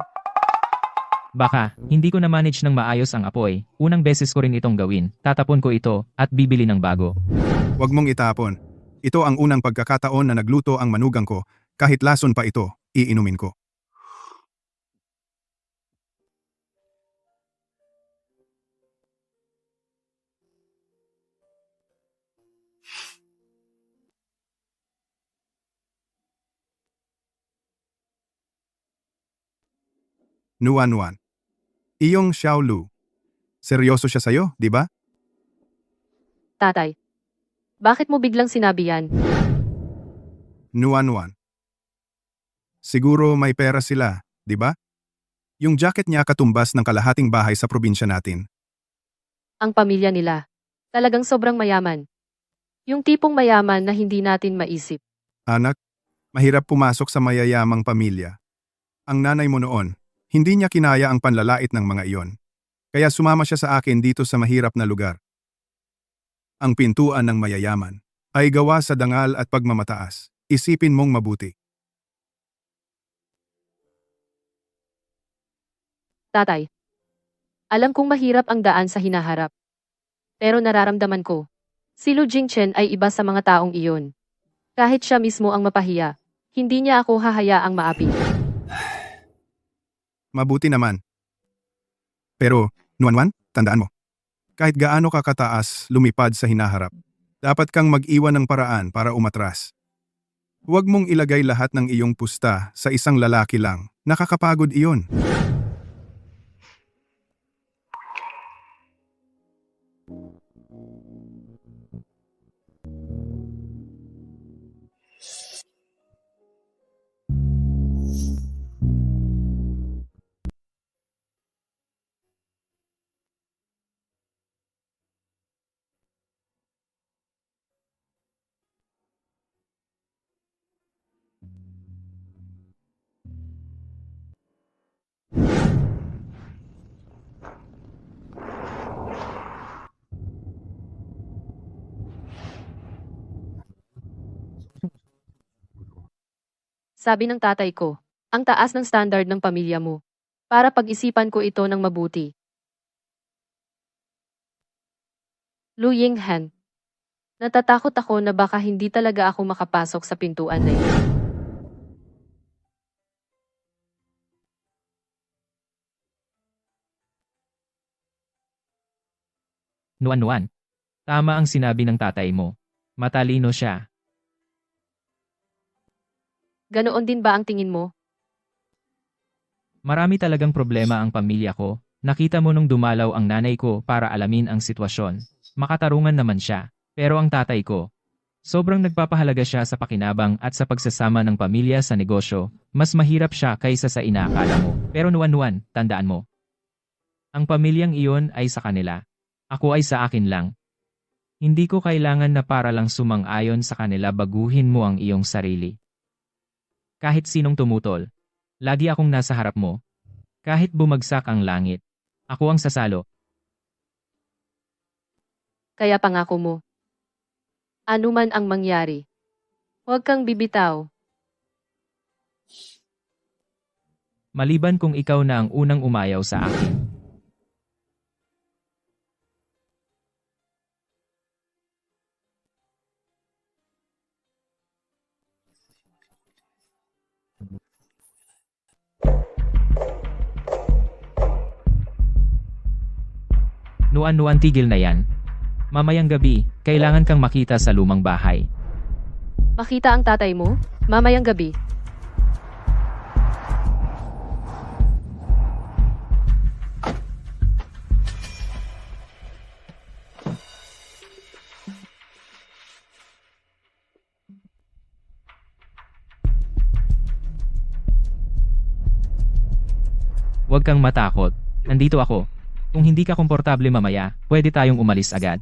Baka, hindi ko na-manage ng maayos ang apoy. Unang beses ko rin itong gawin. Tatapon ko ito at bibili ng bago. Huwag mong itapon. Ito ang unang pagkakataon na nagluto ang manugang ko. Kahit lason pa ito, iinumin ko. Nuan-Nuan. Iyong Xiaolu. Seryoso siya sa'yo, di ba? Tatay. Bakit mo biglang sinabi yan? Nuan-Nuan. Siguro may pera sila, di ba? Yung jacket niya katumbas ng kalahating bahay sa probinsya natin. Ang pamilya nila. Talagang sobrang mayaman. Yung tipong mayaman na hindi natin maisip. Anak, mahirap pumasok sa mayayamang pamilya. Ang nanay mo noon, hindi niya kinaya ang panlalait ng mga iyon. Kaya sumama siya sa akin dito sa mahirap na lugar. Ang pintuan ng mayayaman ay gawa sa dangal at pagmamataas. Isipin mong mabuti. Tatay. Alam kong mahirap ang daan sa hinaharap. Pero nararamdaman ko, si Lu Jingchen ay iba sa mga taong iyon. Kahit siya mismo ang mapahiya, hindi niya ako hahayaang maapi. Mabuti naman. Pero, Nuan-Nuan, tandaan mo. Kahit gaano ka kataas lumipad sa hinaharap, dapat kang mag-iwan ng paraan para umatras. Huwag mong ilagay lahat ng iyong pusta sa isang lalaki lang. Nakakapagod iyon. Sabi ng tatay ko, ang taas ng standard ng pamilya mo. Para pag-isipan ko ito ng mabuti. Lu Yinghen. Natatakot ako na baka hindi talaga ako makapasok sa pintuan na ito. Nuan-Nuan. Tama ang sinabi ng tatay mo. Matalino siya. Ganoon din ba ang tingin mo? Marami talagang problema ang pamilya ko. Nakita mo nung dumalaw ang nanay ko para alamin ang sitwasyon. Makatarungan naman siya. Pero ang tatay ko, sobrang nagpapahalaga siya sa pakinabang at sa pagsasama ng pamilya sa negosyo. Mas mahirap siya kaysa sa inaakala mo. Pero Nuan-Nuan, tandaan mo. Ang pamilyang iyon ay sa kanila. Ako ay sa akin lang. Hindi ko kailangan na para lang sumang-ayon sa kanila baguhin mo ang iyong sarili. Kahit sinong tumutol, lagi akong nasa harap mo. Kahit bumagsak ang langit, ako ang sasalo. Kaya pangako mo. Ano man ang mangyari, huwag kang bibitaw. Maliban kung ikaw na ang unang umayaw sa akin. Nuan tigil na yan. Mamayang gabi, kailangan kang makita sa lumang bahay. Makita ang tatay mo, mamayang gabi. Huwag kang matakot. Nandito ako. Kung hindi ka komportable mamaya, pwede tayong umalis agad.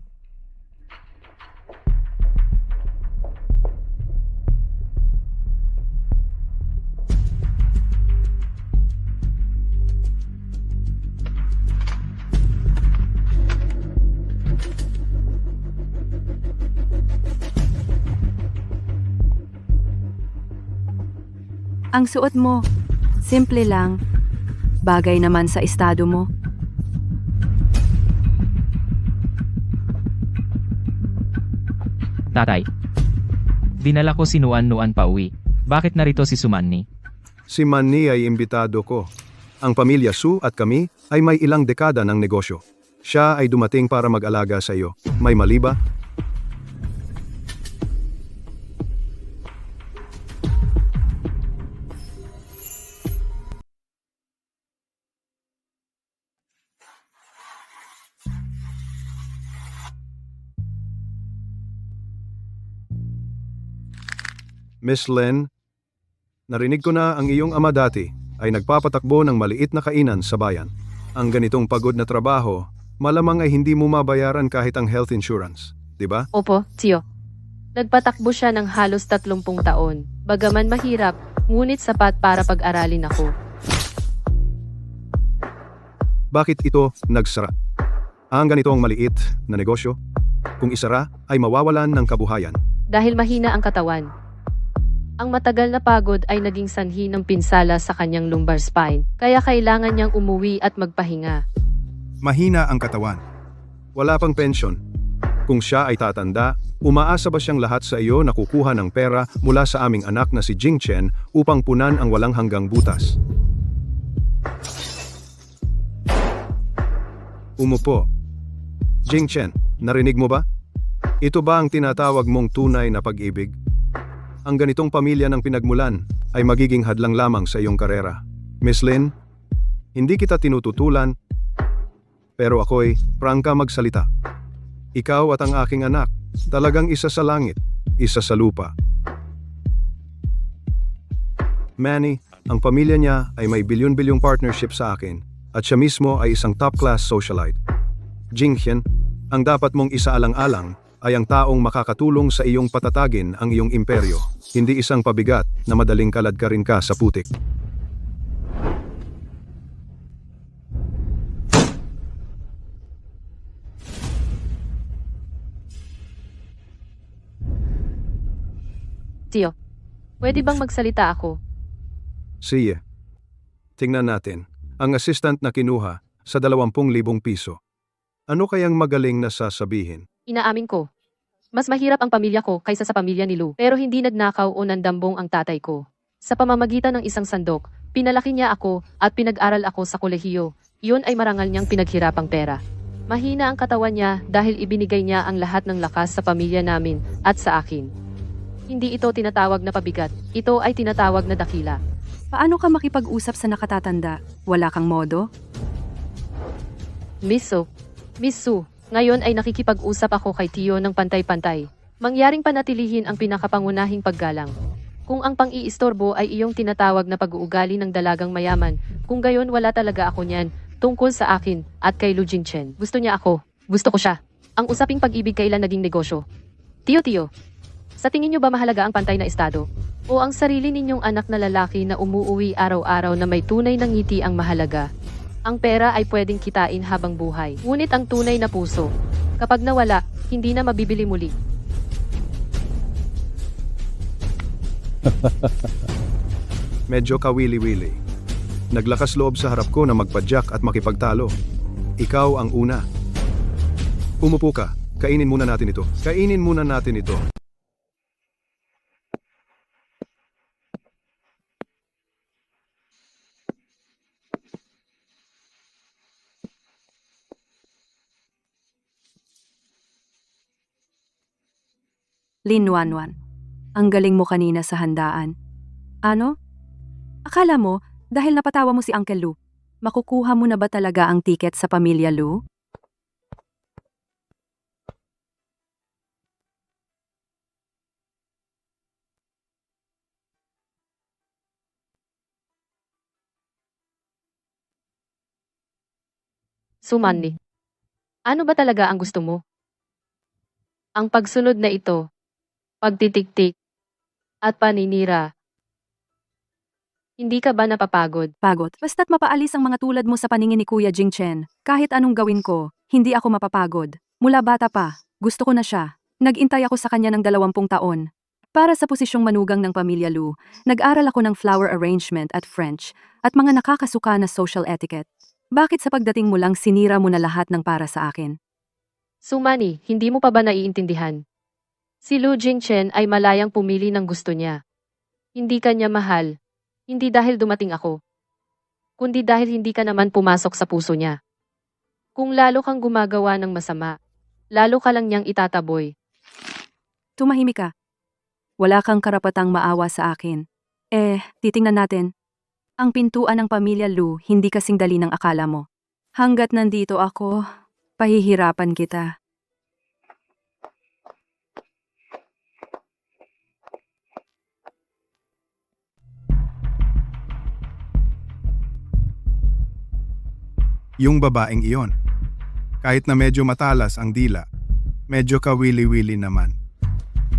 Ang suot mo, simple lang. Bagay naman sa estado mo. Tatay. Dinala ko si Nuan pa uwi. Bakit narito si Sumanni? Si Manny ay imbitado ko. Ang pamilya Su at kami ay may ilang dekada ng negosyo. Siya ay dumating para mag-alaga sa iyo. May mali ba? Miss Lynn, narinig ko na ang iyong ama dati ay nagpapatakbo ng maliit na kainan sa bayan. Ang ganitong pagod na trabaho, malamang ay hindi mo mabayaran kahit ang health insurance, di ba? Opo, tiyo. Nagpatakbo siya ng halos 30 taon. Bagaman mahirap, ngunit sapat para pag-aralin ako. Bakit ito nagsara? Ang ganitong maliit na negosyo, kung isara ay mawawalan ng kabuhayan. Dahil mahina ang katawan. Ang matagal na pagod ay naging sanhi ng pinsala sa kanyang lumbar spine, kaya kailangan niyang umuwi at magpahinga. Mahina ang katawan. Wala pang pensyon. Kung siya ay tatanda, umaasa ba siyang lahat sa iyo na kukuha ng pera mula sa aming anak na si Jing Chen upang punan ang walang hanggang butas? Umupo. Jing Chen, narinig mo ba? Ito ba ang tinatawag mong tunay na pag-ibig? Ang ganitong pamilya ng pinagmulan ay magiging hadlang lamang sa iyong karera. Miss Lynn, hindi kita tinututulan, pero ako'y prangka magsalita. Ikaw at ang aking anak, talagang isa sa langit, isa sa lupa. Manny, ang pamilya niya ay may bilyon-bilyong partnership sa akin at siya mismo ay isang top-class socialite. Jingxian, ang dapat mong isaalang-alang ay ang taong makakatulong sa iyong patatagin ang iyong imperyo, hindi isang pabigat na madaling kaladkarin ka sa putik. Tiyo, pwede bang magsalita ako? Sige. Tingnan natin, ang assistant na kinuha sa 20,000 piso. Ano kayang magaling na sasabihin? Inaamin ko. Mas mahirap ang pamilya ko kaysa sa pamilya ni Lu, pero hindi nagnakaw o nandambong ang tatay ko. Sa pamamagitan ng isang sandok, pinalaki niya ako at pinag-aral ako sa kolehiyo. Iyon ay marangal niyang pinaghirapang pera. Mahina ang katawan niya dahil ibinigay niya ang lahat ng lakas sa pamilya namin at sa akin. Hindi ito tinatawag na pabigat, ito ay tinatawag na dakila. Paano ka makipag-usap sa nakatatanda? Wala kang modo? Miss Su, ngayon ay nakikipag-usap ako kay Tio ng pantay-pantay. Mangyaring panatilihin ang pinakapangunahing paggalang. Kung ang pang-iistorbo ay iyong tinatawag na pag-uugali ng dalagang mayaman, kung gayon wala talaga ako niyan, tungkol sa akin at kay Lu Jingchen. Gusto niya ako. Gusto ko siya. Ang usaping pag-ibig kailan naging negosyo. Tiyo, sa tingin niyo ba mahalaga ang pantay na estado? O ang sarili ninyong anak na lalaki na umuuwi araw-araw na may tunay na ngiti ang mahalaga? Ang pera ay pwedeng kitain habang buhay. Ngunit ang tunay na puso, kapag nawala, hindi na mabibili muli. Medyo kawili-wili. Naglakas loob sa harap ko na magpadyak at makipagtalo. Ikaw ang una. Umupo ka. Kainin muna natin ito. Kainin muna natin ito. Lin Wanwan, ang galing mo kanina sa handaan. Ano? Akala mo, dahil napatawa mo si Uncle Lu, makukuha mo na ba talaga ang tiket sa Pamilya Lu? Sumanli. Ano ba talaga ang gusto mo? Ang pagsunod na ito, pagtitiktik, at paninira. Hindi ka ba napapagod? Pagod. Basta't mapaalis ang mga tulad mo sa paningin ni Kuya Jingchen. Kahit anong gawin ko, hindi ako mapapagod. Mula bata pa, gusto ko na siya. Nag-intay ako sa kanya ng 20 taon. Para sa posisyong manugang ng Pamilya Lu, nag-aral ako ng flower arrangement at French at mga nakakasuka na social etiquette. Bakit sa pagdating mo lang sinira mo na lahat ng para sa akin? Sumani, hindi mo pa ba naiintindihan? Si Lu Jingchen ay malayang pumili ng gusto niya. Hindi ka niya mahal. Hindi dahil dumating ako. Kundi dahil hindi ka naman pumasok sa puso niya. Kung lalo kang gumagawa ng masama, lalo ka lang niyang itataboy. Tumahimik ka. Wala kang karapatang maawa sa akin. Titingnan natin. Ang pintuan ng Pamilya Lu hindi kasing dali ng akala mo. Hanggat nandito ako, pahihirapan kita. Yung babaeng iyon. Kahit na medyo matalas ang dila, medyo kawili-wili naman.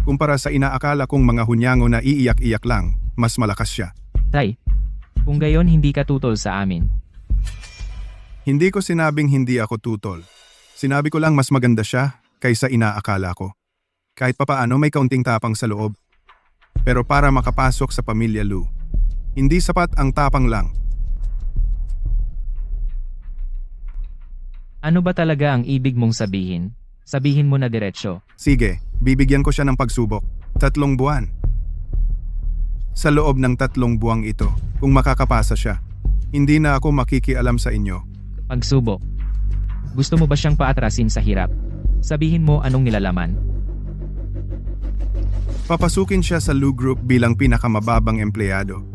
Kumpara sa inaakala kong mga hunyango na iiyak-iyak lang, mas malakas siya. Tay, kung gayon hindi ka tutol sa amin. Hindi ko sinabing hindi ako tutol. Sinabi ko lang mas maganda siya kaysa inaakala ko. Kahit papaano may kaunting tapang sa loob. Pero para makapasok sa Pamilya Lu, hindi sapat ang tapang lang. Ano ba talaga ang ibig mong sabihin? Sabihin mo na diretsyo. Sige, bibigyan ko siya ng pagsubok. 3 buwan. Sa loob ng 3 buwang ito, kung makakapasa siya, hindi na ako makikialam sa inyo. Pagsubok. Gusto mo ba siyang paatrasin sa hirap? Sabihin mo anong nilalaman. Papasukin siya sa Lu Group bilang pinakamababang empleyado.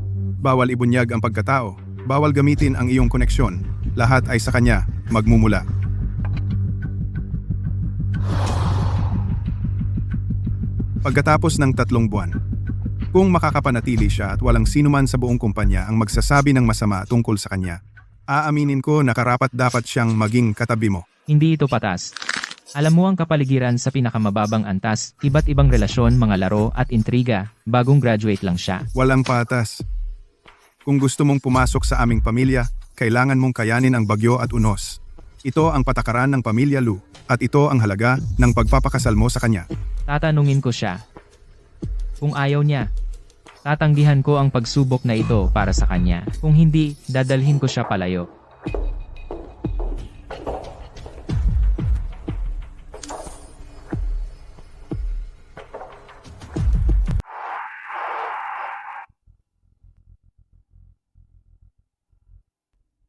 Bawal ibunyag ang pagkatao. Bawal gamitin ang iyong koneksyon. Lahat ay sa kanya, magmumula. Pagkatapos ng 3 buwan, kung makakapanatili siya at walang sinuman sa buong kumpanya ang magsasabi ng masama tungkol sa kanya, aaminin ko na karapat-dapat siyang maging katabi mo. Hindi ito patas. Alam mo ang kapaligiran sa pinakamababang antas, iba't ibang relasyon, mga laro at intriga, bagong graduate lang siya. Walang patas. Kung gusto mong pumasok sa aming pamilya, kailangan mong kayanin ang bagyo at unos. Ito ang patakaran ng Pamilya Lu at ito ang halaga ng pagpapakasal mo sa kanya. Tatanungin ko siya. Kung ayaw niya, tatanggihan ko ang pagsubok na ito para sa kanya. Kung hindi, dadalhin ko siya palayo.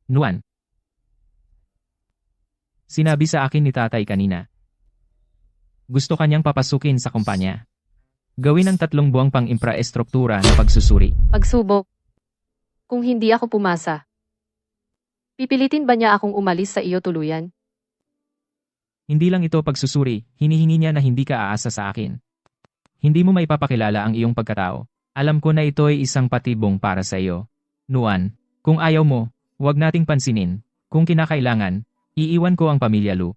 Nuan. Sinabi sa akin ni tatay kanina. Gusto kanyang papasukin sa kumpanya. Gawin ang 3 buwang pang-infraestruktura na pagsusuri. Pagsubok. Kung hindi ako pumasa, pipilitin ba niya akong umalis sa iyo tuluyan? Hindi lang ito pagsusuri, hinihingi niya na hindi ka aasa sa akin. Hindi mo maipapakilala ang iyong pagkatao. Alam ko na ito ay isang patibong para sa iyo. Nuan, kung ayaw mo, huwag nating pansinin. Kung kinakailangan, iiwan ko ang pamilya Lu.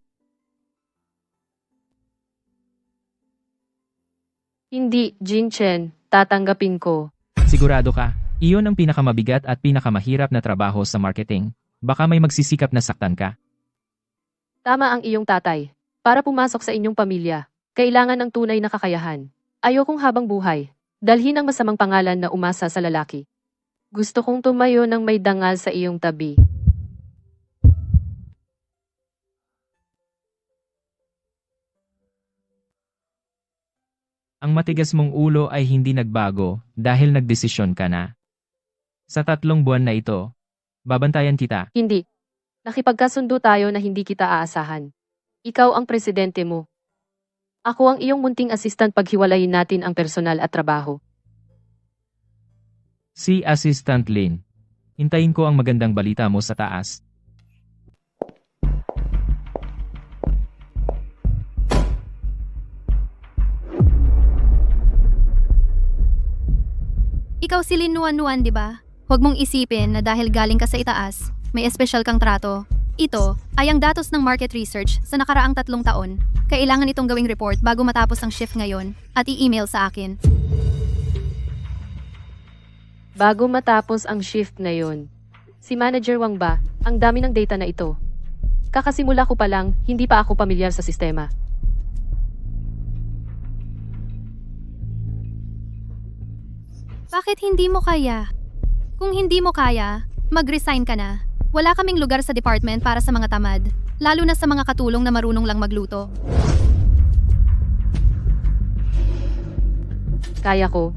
Hindi, Jing Chen, tatanggapin ko. Sigurado ka, iyon ang pinakamabigat at pinakamahirap na trabaho sa marketing. Baka may magsisikap na saktan ka. Tama ang iyong tatay. Para pumasok sa inyong pamilya, kailangan ng tunay na kakayahan. Ayokong habang buhay, dalhin ang masamang pangalan na umasa sa lalaki. Gusto kong tumayo ng may dangal sa iyong tabi. Ang matigas mong ulo ay hindi nagbago dahil nagdesisyon ka na. Sa 3 buwan na ito, babantayan kita. Hindi. Nakipagkasundo tayo na hindi kita aasahan. Ikaw ang presidente mo. Ako ang iyong munting assistant paghiwalayin natin ang personal at trabaho. Si Assistant Lin. Hintayin ko ang magandang balita mo sa taas. Ikaw si Lin Nuan-Nuan, di ba? Huwag mong isipin na dahil galing ka sa itaas, may espesyal kang trato. Ito ay ang datos ng market research sa nakaraang 3 taon. Kailangan itong gawing report bago matapos ang shift ngayon at i-email sa akin. Bago matapos ang shift na yon. Si Manager Wang ba, ang dami ng data na ito. Kakasimula ko pa lang, hindi pa ako pamilyar sa sistema. Bakit hindi mo kaya? Kung hindi mo kaya, mag-resign ka na. Wala kaming lugar sa department para sa mga tamad, lalo na sa mga katulong na marunong lang magluto. Kaya ko.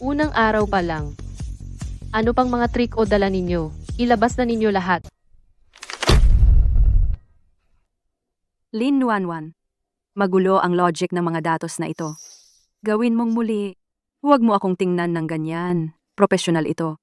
Unang araw pa lang. Ano pang mga trick o dala ninyo? Ilabas na ninyo lahat. Lin Nuan-Nuan. Magulo ang logic ng mga datos na ito. Gawin mong muli. Huwag mo akong tingnan ng ganyan. Professional ito.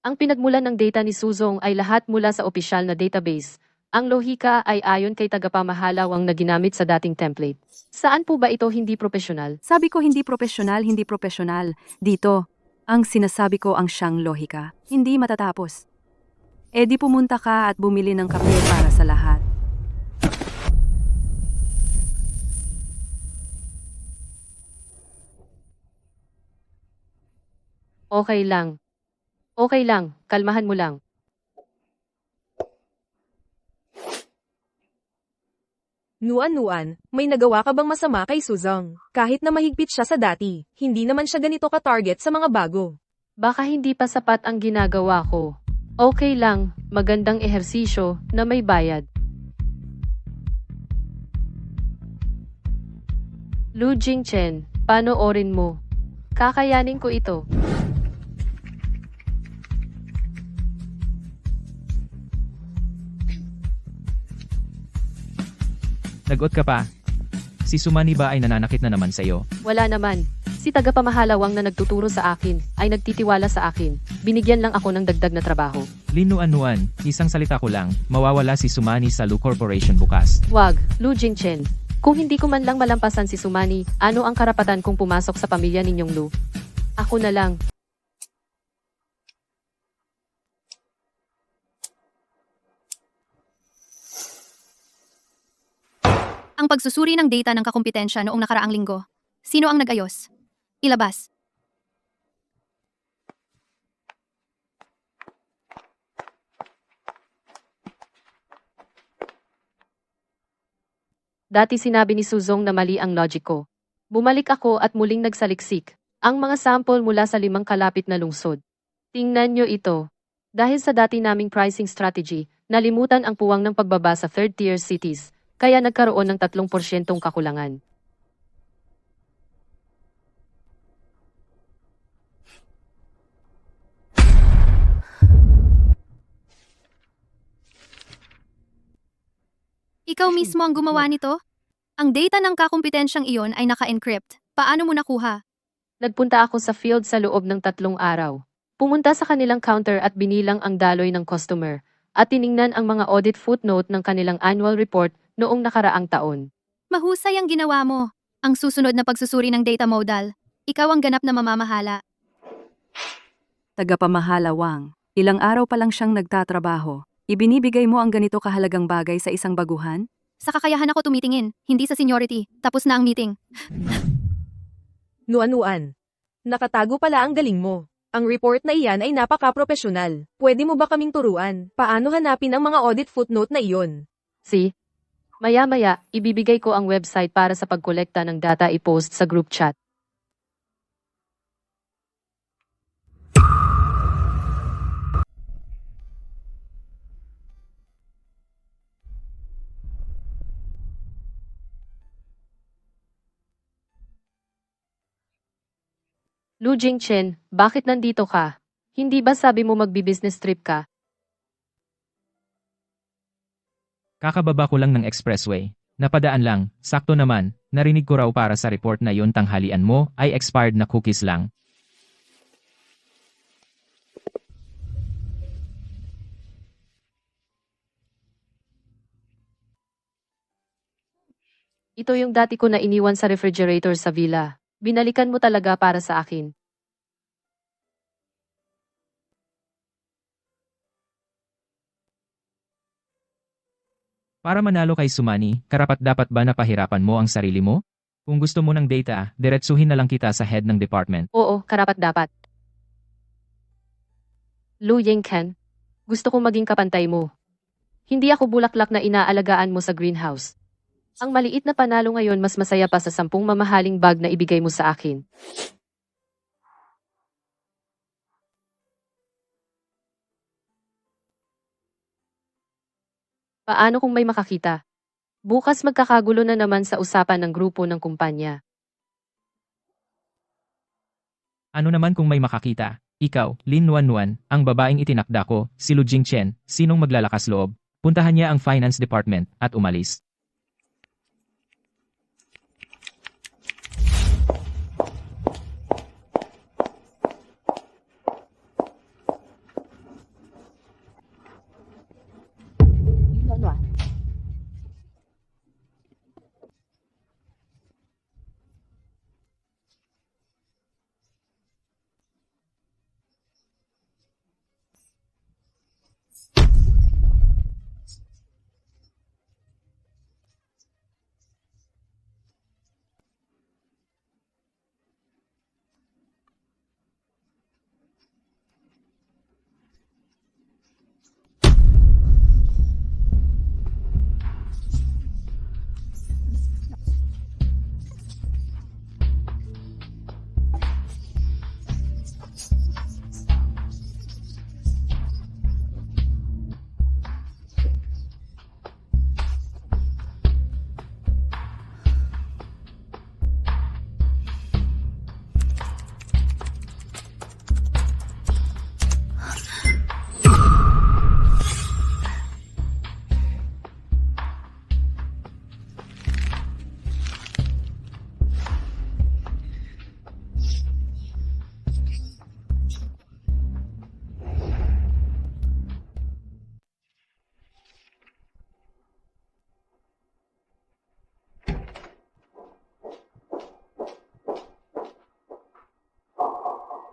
Ang pinagmulan ng data ni Suzong ay lahat mula sa opisyal na database. Ang lohika ay ayon kay tagapamahalawang na ginamit sa dating template. Saan po ba ito hindi profesional? Sabi ko hindi profesional, hindi profesional. Dito, ang sinasabi ko ang siyang lohika. Hindi matatapos. E di pumunta ka at bumili ng kape para sa lahat. Okay lang. Okay lang, kalmahan mo lang. Nuan-Nuan, may nagawa ka bang masama kay Suzong? Kahit na mahigpit siya sa dati, hindi naman siya ganito ka-target sa mga bago. Baka hindi pa sapat ang ginagawa ko. Okay lang, magandang ehersisyo na may bayad. Lu Jingchen, panoorin mo. Kakayanin ko ito. Nagot ka pa. Si Sumani ba ay nananakit na naman sa'yo? Wala naman. Si tagapamahalawang na nagtuturo sa akin ay nagtitiwala sa akin. Binigyan lang ako ng dagdag na trabaho. Lin Nuan-Nuan, isang salita ko lang, mawawala si Sumani sa Lu Corporation bukas. Wag, Lu Jingchen. Kung hindi ko man lang malampasan si Sumani, ano ang karapatan kong pumasok sa pamilya ninyong Lu? Ako na lang. Ang pagsusuri ng data ng kakumpetensya noong nakaraang linggo. Sino ang nag-ayos? Ilabas. Dati sinabi ni Suzong na mali ang logic ko. Bumalik ako at muling nagsaliksik. Ang mga sample mula sa 5 kalapit na lungsod. Tingnan nyo ito. Dahil sa dati naming pricing strategy, nalimutan ang puwang ng pagbaba sa third-tier cities. Kaya nagkaroon ng 3% kakulangan. Ikaw mismo ang gumawa nito? Ang data ng kakumpetensyang iyon ay naka-encrypt. Paano mo nakuha? Nagpunta ako sa field sa loob ng 3 araw. Pumunta sa kanilang counter at binilang ang daloy ng customer at tiningnan ang mga audit footnote ng kanilang annual report noong nakaraang taon. Mahusay ang ginawa mo. Ang susunod na pagsusuri ng data modal, ikaw ang ganap na mamamahala. Tagapamahala Wang, ilang araw pa lang siyang nagtatrabaho. Ibinibigay mo ang ganito kahalagang bagay sa isang baguhan? Sa kakayahan ako tumitingin, hindi sa seniority. Tapos na ang meeting. Nuan-nuan. Nakatago pala ang galing mo. Ang report na iyan ay napaka-profesional. Pwede mo ba kaming turuan? Paano hanapin ang mga audit footnote na iyon? See? Maya-maya, ibibigay ko ang website para sa pagkolekta ng data i-post sa group chat. Lu Jingchen, bakit nandito ka? Hindi ba sabi mo magbi-business trip ka? Kakababa ko lang ng expressway. Napadaan lang, sakto naman, narinig ko raw para sa report na yon tanghalian mo ay expired na cookies lang. Ito yung dati ko na iniwan sa refrigerator sa villa. Binalikan mo talaga para sa akin. Para manalo kay Sumani, karapat-dapat ba napahirapan mo ang sarili mo? Kung gusto mo ng data, diretsuhin na lang kita sa head ng department. Oo, karapat-dapat. Lu Yingchen, gusto kong maging kapantay mo. Hindi ako bulaklak na inaalagaan mo sa greenhouse. Ang maliit na panalo ngayon mas masaya pa sa 10 mamahaling bag na ibigay mo sa akin. Paano kung may makakita? Bukas magkakagulo na naman sa usapan ng grupo ng kumpanya. Ano naman kung may makakita? Ikaw, Lin Nuan, ang babaeng itinakda ko, si Lu Jingchen, sinong maglalakas loob? Puntahan niya ang finance department at umalis.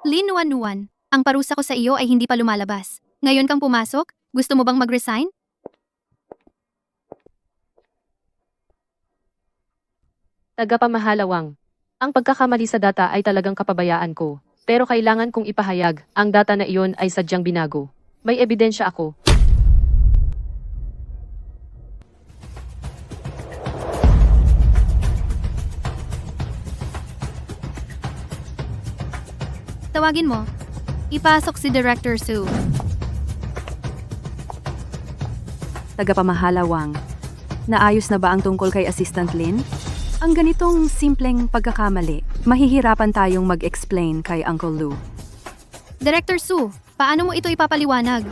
Lin Nuan, ang parusa ko sa iyo ay hindi pa lumalabas. Ngayon kang pumasok? Gusto mo bang mag-resign? Tagapamahalawang. Ang pagkakamali sa data ay talagang kapabayaan ko. Pero kailangan kong ipahayag, ang data na iyon ay sadyang binago. May ebidensya ako. Tawagin mo. Ipasok si Director Su. Tagapamahala Wang, naayos na ba ang tungkol kay Assistant Lin? Ang ganitong simpleng pagkakamali, mahihirapan tayong mag-explain kay Uncle Lu. Director Su, paano mo ito ipapaliwanag?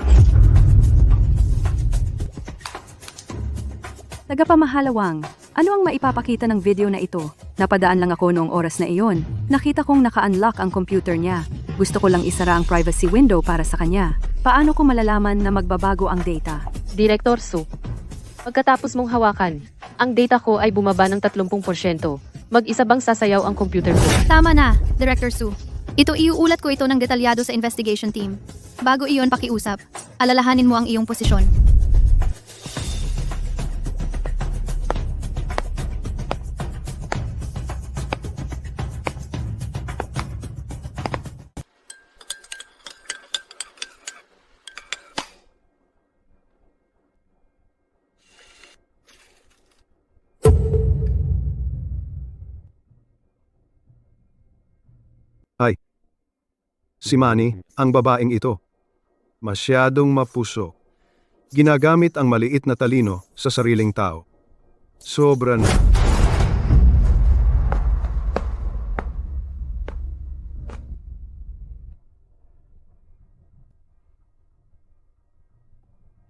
Tagapamahalawang, ano ang maipapakita ng video na ito? Napadaan lang ako noong oras na iyon. Nakita kong naka-unlock ang computer niya. Gusto ko lang isara ang privacy window para sa kanya. Paano ko malalaman na magbabago ang data? Director Su, pagkatapos mong hawakan, ang data ko ay bumaba ng 30%. Mag-isa bang sasayaw ang computer ko? Tama na, Director Su. Iuulat ko ito ng detalyado sa investigation team. Bago iyon pakiusap, alalahanin mo ang iyong posisyon. Si Manny, ang babaeng ito. Masyadong mapuso. Ginagamit ang maliit na talino sa sariling tao. Sobra na.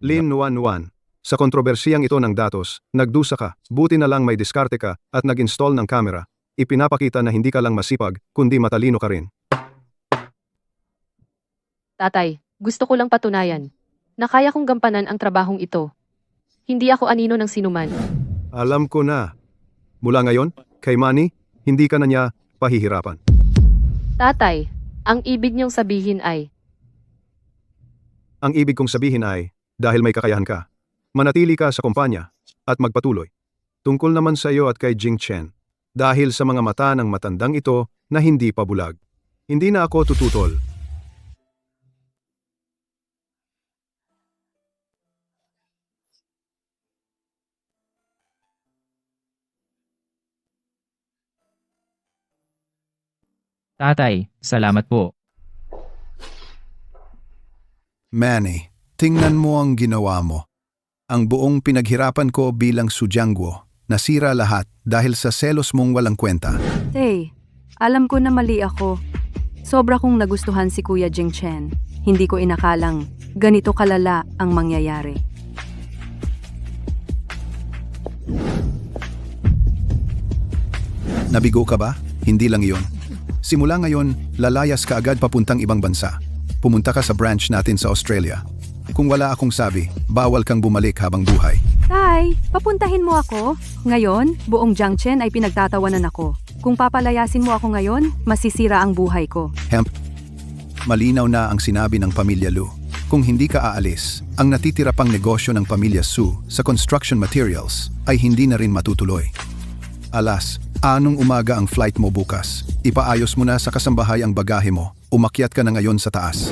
Lin Nuan, sa kontrobersiyang ito ng datos, nagdusa ka, buti na lang may diskarte ka at nag-install ng camera. Ipinapakita na hindi ka lang masipag, kundi matalino ka rin. Tatay, gusto ko lang patunayan na kaya kong gampanan ang trabahong ito. Hindi ako anino ng sinuman. Alam ko na. Mula ngayon, kay Manny, hindi ka na niya pahihirapan. Tatay, ang ibig niyong sabihin ay, Ang ibig kong sabihin ay, dahil may kakayahan ka, manatili ka sa kumpanya at magpatuloy. Tungkol naman sa iyo at kay Jing Chen, dahil sa mga mata ng matandang ito na hindi pa bulag. Hindi na ako tututol. Tatay, salamat po. Manny, tingnan mo ang ginawa mo. Ang buong pinaghirapan ko bilang sudyanggo, nasira lahat dahil sa selos mong walang kwenta. Hey, alam ko na mali ako. Sobra kong nagustuhan si Kuya Jing Chen. Hindi ko inakalang ganito kalala ang mangyayari. Nabigo ka ba? Hindi lang iyon. Simula ngayon, lalayas ka agad papuntang ibang bansa. Pumunta ka sa branch natin sa Australia. Kung wala akong sabi, bawal kang bumalik habang buhay. Tay, papuntahin mo ako. Ngayon, buong Jiangchen ay pinagtatawanan ako. Kung papalayasin mo ako ngayon, masisira ang buhay ko. Hemp, malinaw na ang sinabi ng pamilya Lu. Kung hindi ka aalis, ang natitira pang negosyo ng pamilya Su sa construction materials ay hindi na rin matutuloy. Alas, anong umaga ang flight mo bukas? Ipaayos mo na sa kasambahay ang bagahe mo. Umakyat ka na ngayon sa taas.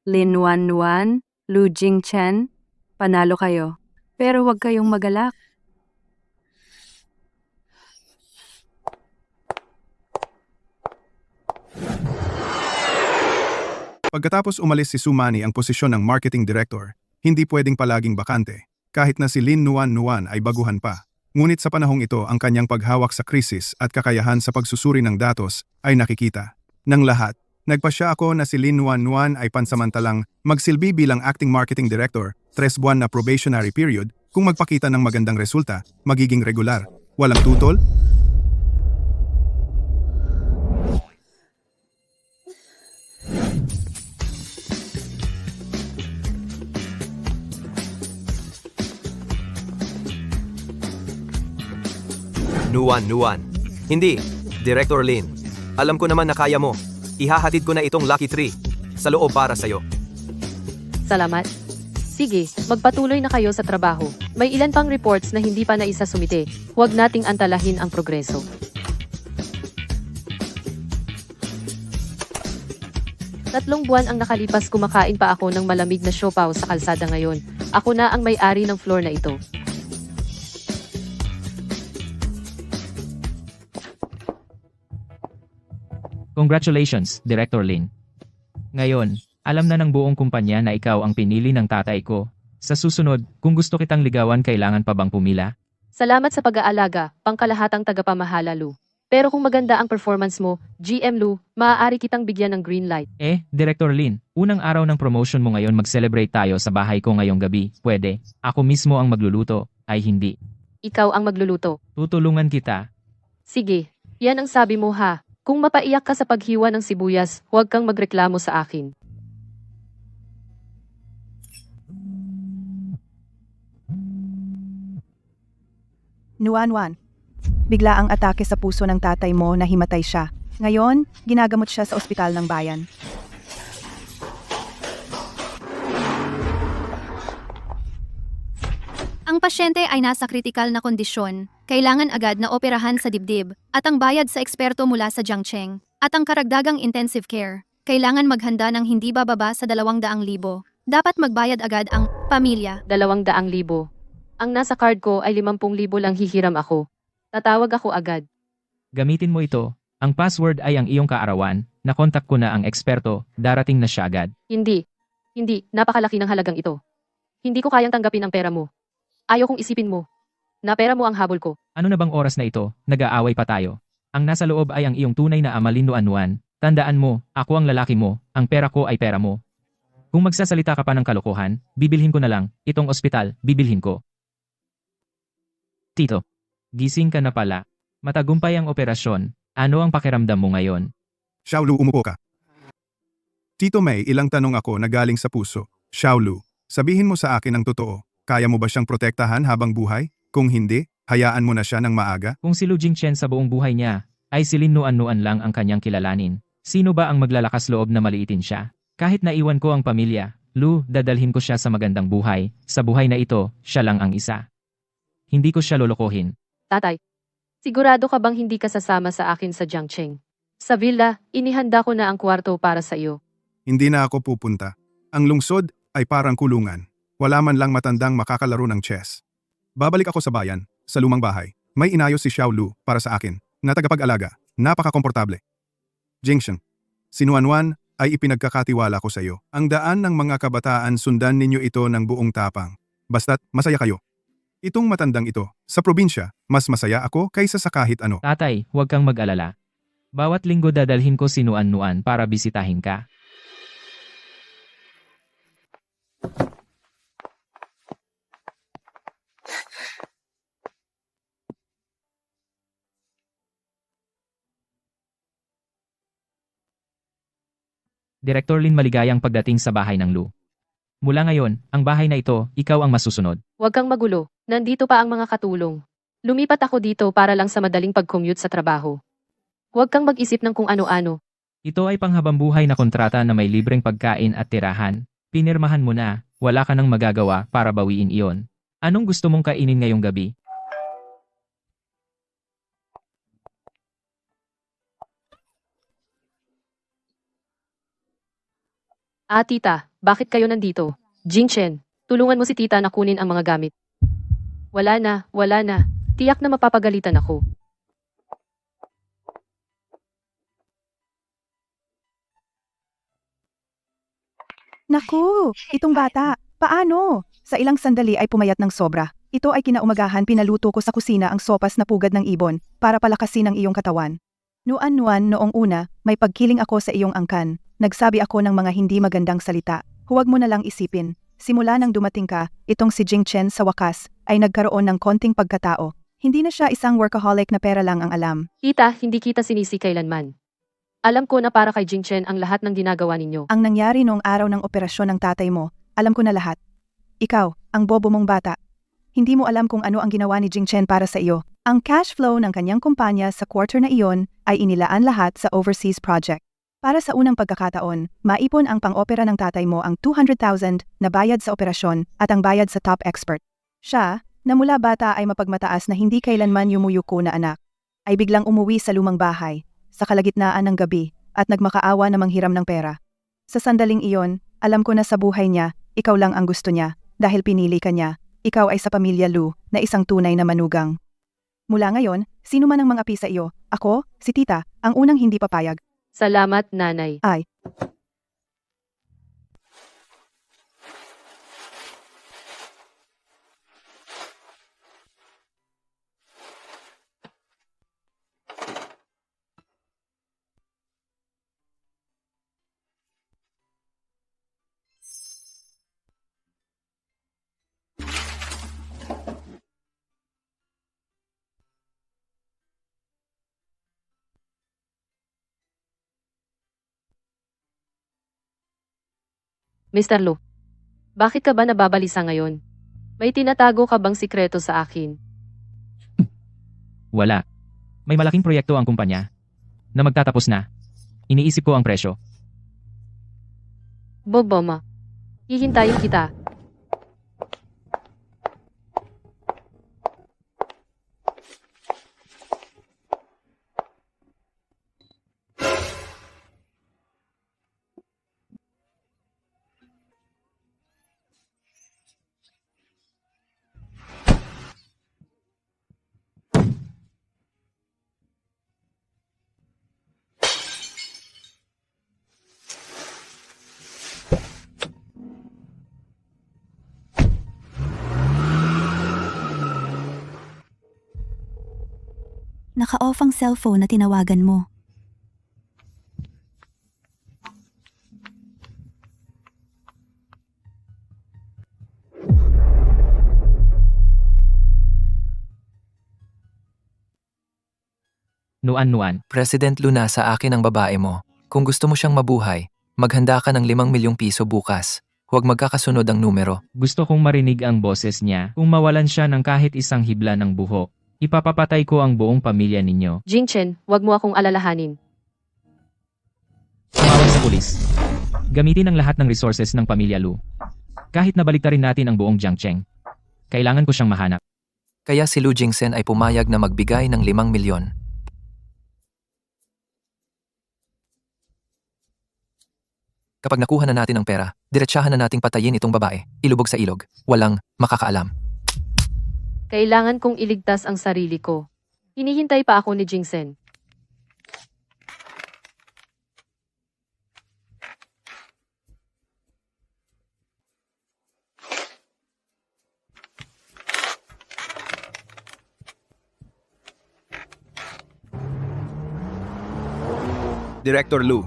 Lin Nuan, Lu Jingchen, panalo kayo. Pero huwag kayong magalak. Pagkatapos umalis si Su Manny ang posisyon ng marketing director, hindi pwedeng palaging bakante, kahit na si Lin Nuan ay baguhan pa. Ngunit sa panahong ito ang kanyang paghawak sa krisis at kakayahan sa pagsusuri ng datos ay nakikita. Ng lahat, nagpasya ako na si Lin Nuan ay pansamantalang magsilbi bilang acting marketing director, 3 buwan na probationary period, kung magpakita ng magandang resulta, magiging regular. Walang tutol, Nuan. Hindi, Director Lin. Alam ko naman na kaya mo. Ihahatid ko na itong Lucky 3 sa loob para sa'yo. salamat. Sige, magpatuloy na kayo sa trabaho. May ilan pang reports na hindi pa naisasumite. Huwag nating antalahin ang progreso. Tatlong buwan ang nakalipas, kumakain pa ako ng malamig na siopaw sa kalsada ngayon. Ako na ang may-ari ng floor na ito. Congratulations, Director Lin. Ngayon, alam na ng buong kumpanya na ikaw ang pinili ng tatay ko. Sa susunod, kung gusto kitang ligawan, kailangan pa bang pumila? Salamat sa pag-aalaga, pangkalahatang tagapamahala Lu. Pero kung maganda ang performance mo, GM Lu, maaari kitang bigyan ng green light. Director Lin, unang araw ng promotion mo ngayon mag-celebrate tayo sa bahay ko ngayong gabi. Pwede, ako mismo ang magluluto, ay hindi. Ikaw ang magluluto. Tutulungan kita. Sige, yan ang sabi mo ha. Kung mapaiyak ka sa paghiwa ng sibuyas, huwag kang magreklamo sa akin. Nuan-Wan. Bigla ang atake sa puso ng tatay mo na himatay siya. Ngayon, ginagamot siya sa ospital ng bayan. Ang pasyente ay nasa kritikal na kondisyon. Kailangan agad na operahan sa dibdib at ang bayad sa eksperto mula sa Jiangcheng at ang karagdagang intensive care. Kailangan maghanda ng hindi bababa sa 200,000. Dapat magbayad agad ang pamilya. 200,000. Ang nasa card ko ay 50,000 lang hihiram ako. Tatawag ako agad. Gamitin mo ito. Ang password ay ang iyong kaarawan. Nakontak ko na ang eksperto. Darating na siya agad. Hindi. Hindi, napakalaki ng halagang ito. Hindi ko kayang tanggapin ang pera mo. Ayaw kong isipin mo. Na pera mo ang habol ko. Ano na bang oras na ito? Nag-aaway pa tayo. Ang nasa loob ay ang iyong tunay na ama Lin Nuan. Tandaan mo, ako ang lalaki mo. Ang pera ko ay pera mo. Kung magsasalita ka pa ng kalokohan, bibilhin ko na lang. Itong ospital, bibilhin ko. Tito, gising ka na pala. Matagumpay ang operasyon. Ano ang pakiramdam mo ngayon? Xiaolu, umupo ka. Tito May, ilang tanong ako na galing sa puso. Xiaolu, sabihin mo sa akin ang totoo. Kaya mo ba siyang protektahan habang buhay? Kung hindi, hayaan mo na siya ng maaga? Kung si Lu Jingchen sa buong buhay niya, ay si Lin Nuan lang ang kanyang kilalanin. Sino ba ang maglalakas loob na maliitin siya? Kahit naiwan ko ang pamilya, Lu, dadalhin ko siya sa magandang buhay. Sa buhay na ito, siya lang ang isa. Hindi ko siya lolokohin. Tatay, sigurado ka bang hindi ka sasama sa akin sa Jiangcheng? Sa villa, inihanda ko na ang kwarto para sa iyo. Hindi na ako pupunta. Ang lungsod ay parang kulungan. Wala man lang matandang makakalaro ng chess. Babalik ako sa bayan, sa lumang bahay. May inayos si Xiaolu para sa akin, na tagapag-alaga, napaka-komportable. Jingshen, si Nuan ay ipinagkakatiwala ko sa iyo. Ang daan ng mga kabataan, sundan ninyo ito ng buong tapang. Basta't masaya kayo. Itong matandang ito, sa probinsya, mas masaya ako kaysa sa kahit ano. Tatay, huwag kang mag-alala. Bawat linggo dadalhin ko si Nuan para bisitahin ka. Director Lin, maligayang pagdating sa bahay ng Lu. Mula ngayon, ang bahay na ito, ikaw ang masusunod. Huwag kang magulo. Nandito pa ang mga katulong. Lumipat ako dito para lang sa madaling pag-commute sa trabaho. Huwag kang mag-isip ng kung ano-ano. Ito ay panghabambuhay na kontrata na may libreng pagkain at tirahan. Pinirmahan mo na, wala ka nang magagawa para bawiin iyon. Anong gusto mong kainin ngayong gabi? Tita, bakit kayo nandito? Jingchen, tulungan mo si tita na kunin ang mga gamit. Wala na, wala na. Tiyak na mapapagalitan ako. Naku, itong bata. Paano? Sa ilang sandali ay pumayat ng sobra. Ito ay kinaumagahan pinaluto ko sa kusina ang sopas na pugad ng ibon para palakasin ang iyong katawan. Nuan noong una, may pagkiling ako sa iyong angkan. Nagsabi ako ng mga hindi magandang salita. Huwag mo na lang isipin. Simula nang dumating ka, itong si Jingchen sa wakas ay nagkaroon ng konting pagkatao. Hindi na siya isang workaholic na pera lang ang alam. Tita, hindi kita sinisi kailanman. Alam ko na para kay Jingchen ang lahat ng ginagawa ninyo. Ang nangyari noong araw ng operasyon ng tatay mo, alam ko na lahat. Ikaw, ang bobo mong bata. Hindi mo alam kung ano ang ginawa ni Jingchen para sa iyo. Ang cash flow ng kanyang kumpanya sa quarter na iyon ay inilaan lahat sa overseas project. Para sa unang pagkakataon, maipon ang pang-opera ng tatay mo ang 200,000 na bayad sa operasyon at ang bayad sa top expert. Siya, na mula bata ay mapagmataas na hindi kailanman yumuyuko na anak, ay biglang umuwi sa lumang bahay, sa kalagitnaan ng gabi, at nagmakaawa na manghiram ng pera. Sa sandaling iyon, alam ko na sa buhay niya, ikaw lang ang gusto niya, dahil pinili ka niya, ikaw ay sa pamilya Lu, na isang tunay na manugang. Mula ngayon, sino man ang mga api sa iyo, ako, si tita, ang unang hindi papayag. Salamat, nanay. Ay. Mr. Lu, bakit ka ba nababalisa ngayon? May tinatago ka bang sikreto sa akin? Wala. May malaking proyekto ang kumpanya na magtatapos na. Iniisip ko ang presyo. Boboma, hihintayin kita. Naka-off ang cellphone na tinawagan mo. Nuan-nuan. President Luna, sa akin ang babae mo. Kung gusto mo siyang mabuhay, maghanda ka ng 5 milyong piso bukas. Huwag magkakasunod ang numero. Gusto kong marinig ang boses niya. Kung mawalan siya ng kahit isang hibla ng buhok, ipapapatay ko ang buong pamilya ninyo. Jingchen, wag mo akong alalahanin. Tumawag sa pulis. Gamitin ang lahat ng resources ng pamilya Lu. Kahit nabaliktarin natin ang buong Jiangcheng. Kailangan ko siyang mahanap. Kaya si Lu Jingsen ay pumayag na magbigay ng 5 milyon. Kapag nakuha na natin ang pera, diretsahan na nating patayin itong babae, ilubog sa ilog. Walang makakaalam. Kailangan kong iligtas ang sarili ko. Hinihintay pa ako ni Jingsen. Director Lu,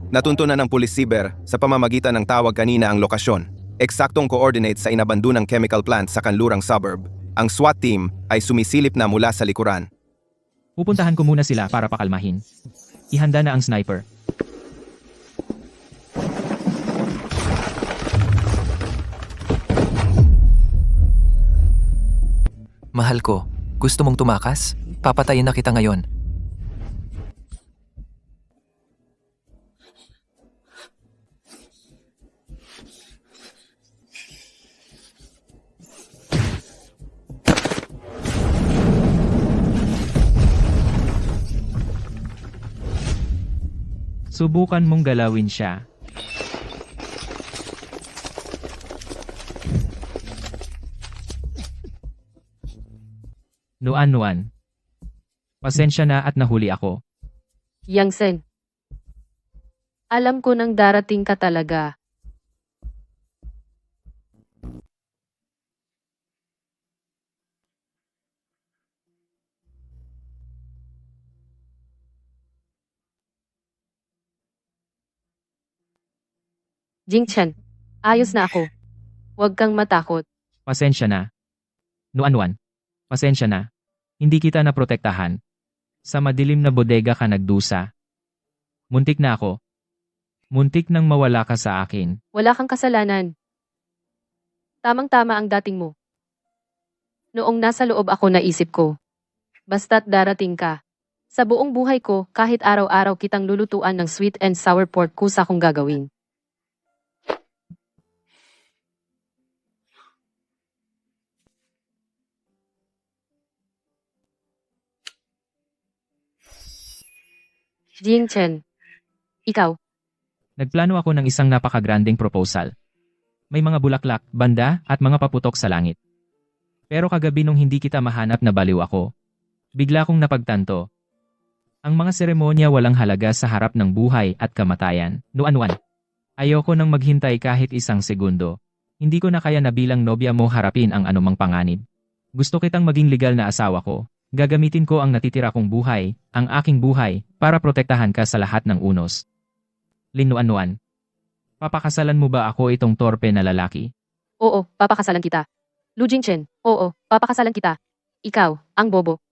natuntunan ng pulis cyber sa pamamagitan ng tawag kanina ang lokasyon. Eksaktong coordinates sa inabandunang chemical plant sa kanlurang suburb. Ang SWAT team ay sumisilip na mula sa likuran. Pupuntahan ko muna sila para pakalmahin. Ihanda na ang sniper. Mahal ko, gusto mong tumakas? Papatayin na kita ngayon. Subukan mong galawin siya. Nuan-nuan. Pasensya na at nahuli ako. Yang Sen. Alam ko nang darating ka talaga. Jingchen, ayos na ako. Huwag kang matakot. Pasensya na. Nuan-nuan. Pasensya na. Hindi kita naprotektahan. Sa madilim na bodega ka nagdusa. Muntik na ako. Muntik nang mawala ka sa akin. Wala kang kasalanan. Tamang-tama ang dating mo. Noong nasa loob ako naisip ko. Basta't darating ka. Sa buong buhay ko, kahit araw-araw kitang lulutuan ng sweet and sour pork kusa kong gagawin. Jingchen. Ikaw. Nagplano ako ng isang napakagranding proposal. May mga bulaklak, banda, at mga paputok sa langit. Pero kagabi nung hindi kita mahanap na baliw ako, bigla kong napagtanto. Ang mga seremonya walang halaga sa harap ng buhay at kamatayan. Nuan-nuan. Ayoko nang maghintay kahit isang segundo. Hindi ko na kaya na bilang nobya mo harapin ang anumang panganib. Gusto kitang maging legal na asawa ko. Gagamitin ko ang natitira kong buhay, ang aking buhay, para protektahan ka sa lahat ng unos. Linuan-nuan. Papakasalan mo ba ako itong torpe na lalaki? Oo, papakasalan kita. Lu Jingchen. Oo, papakasalan kita. Ikaw, ang bobo.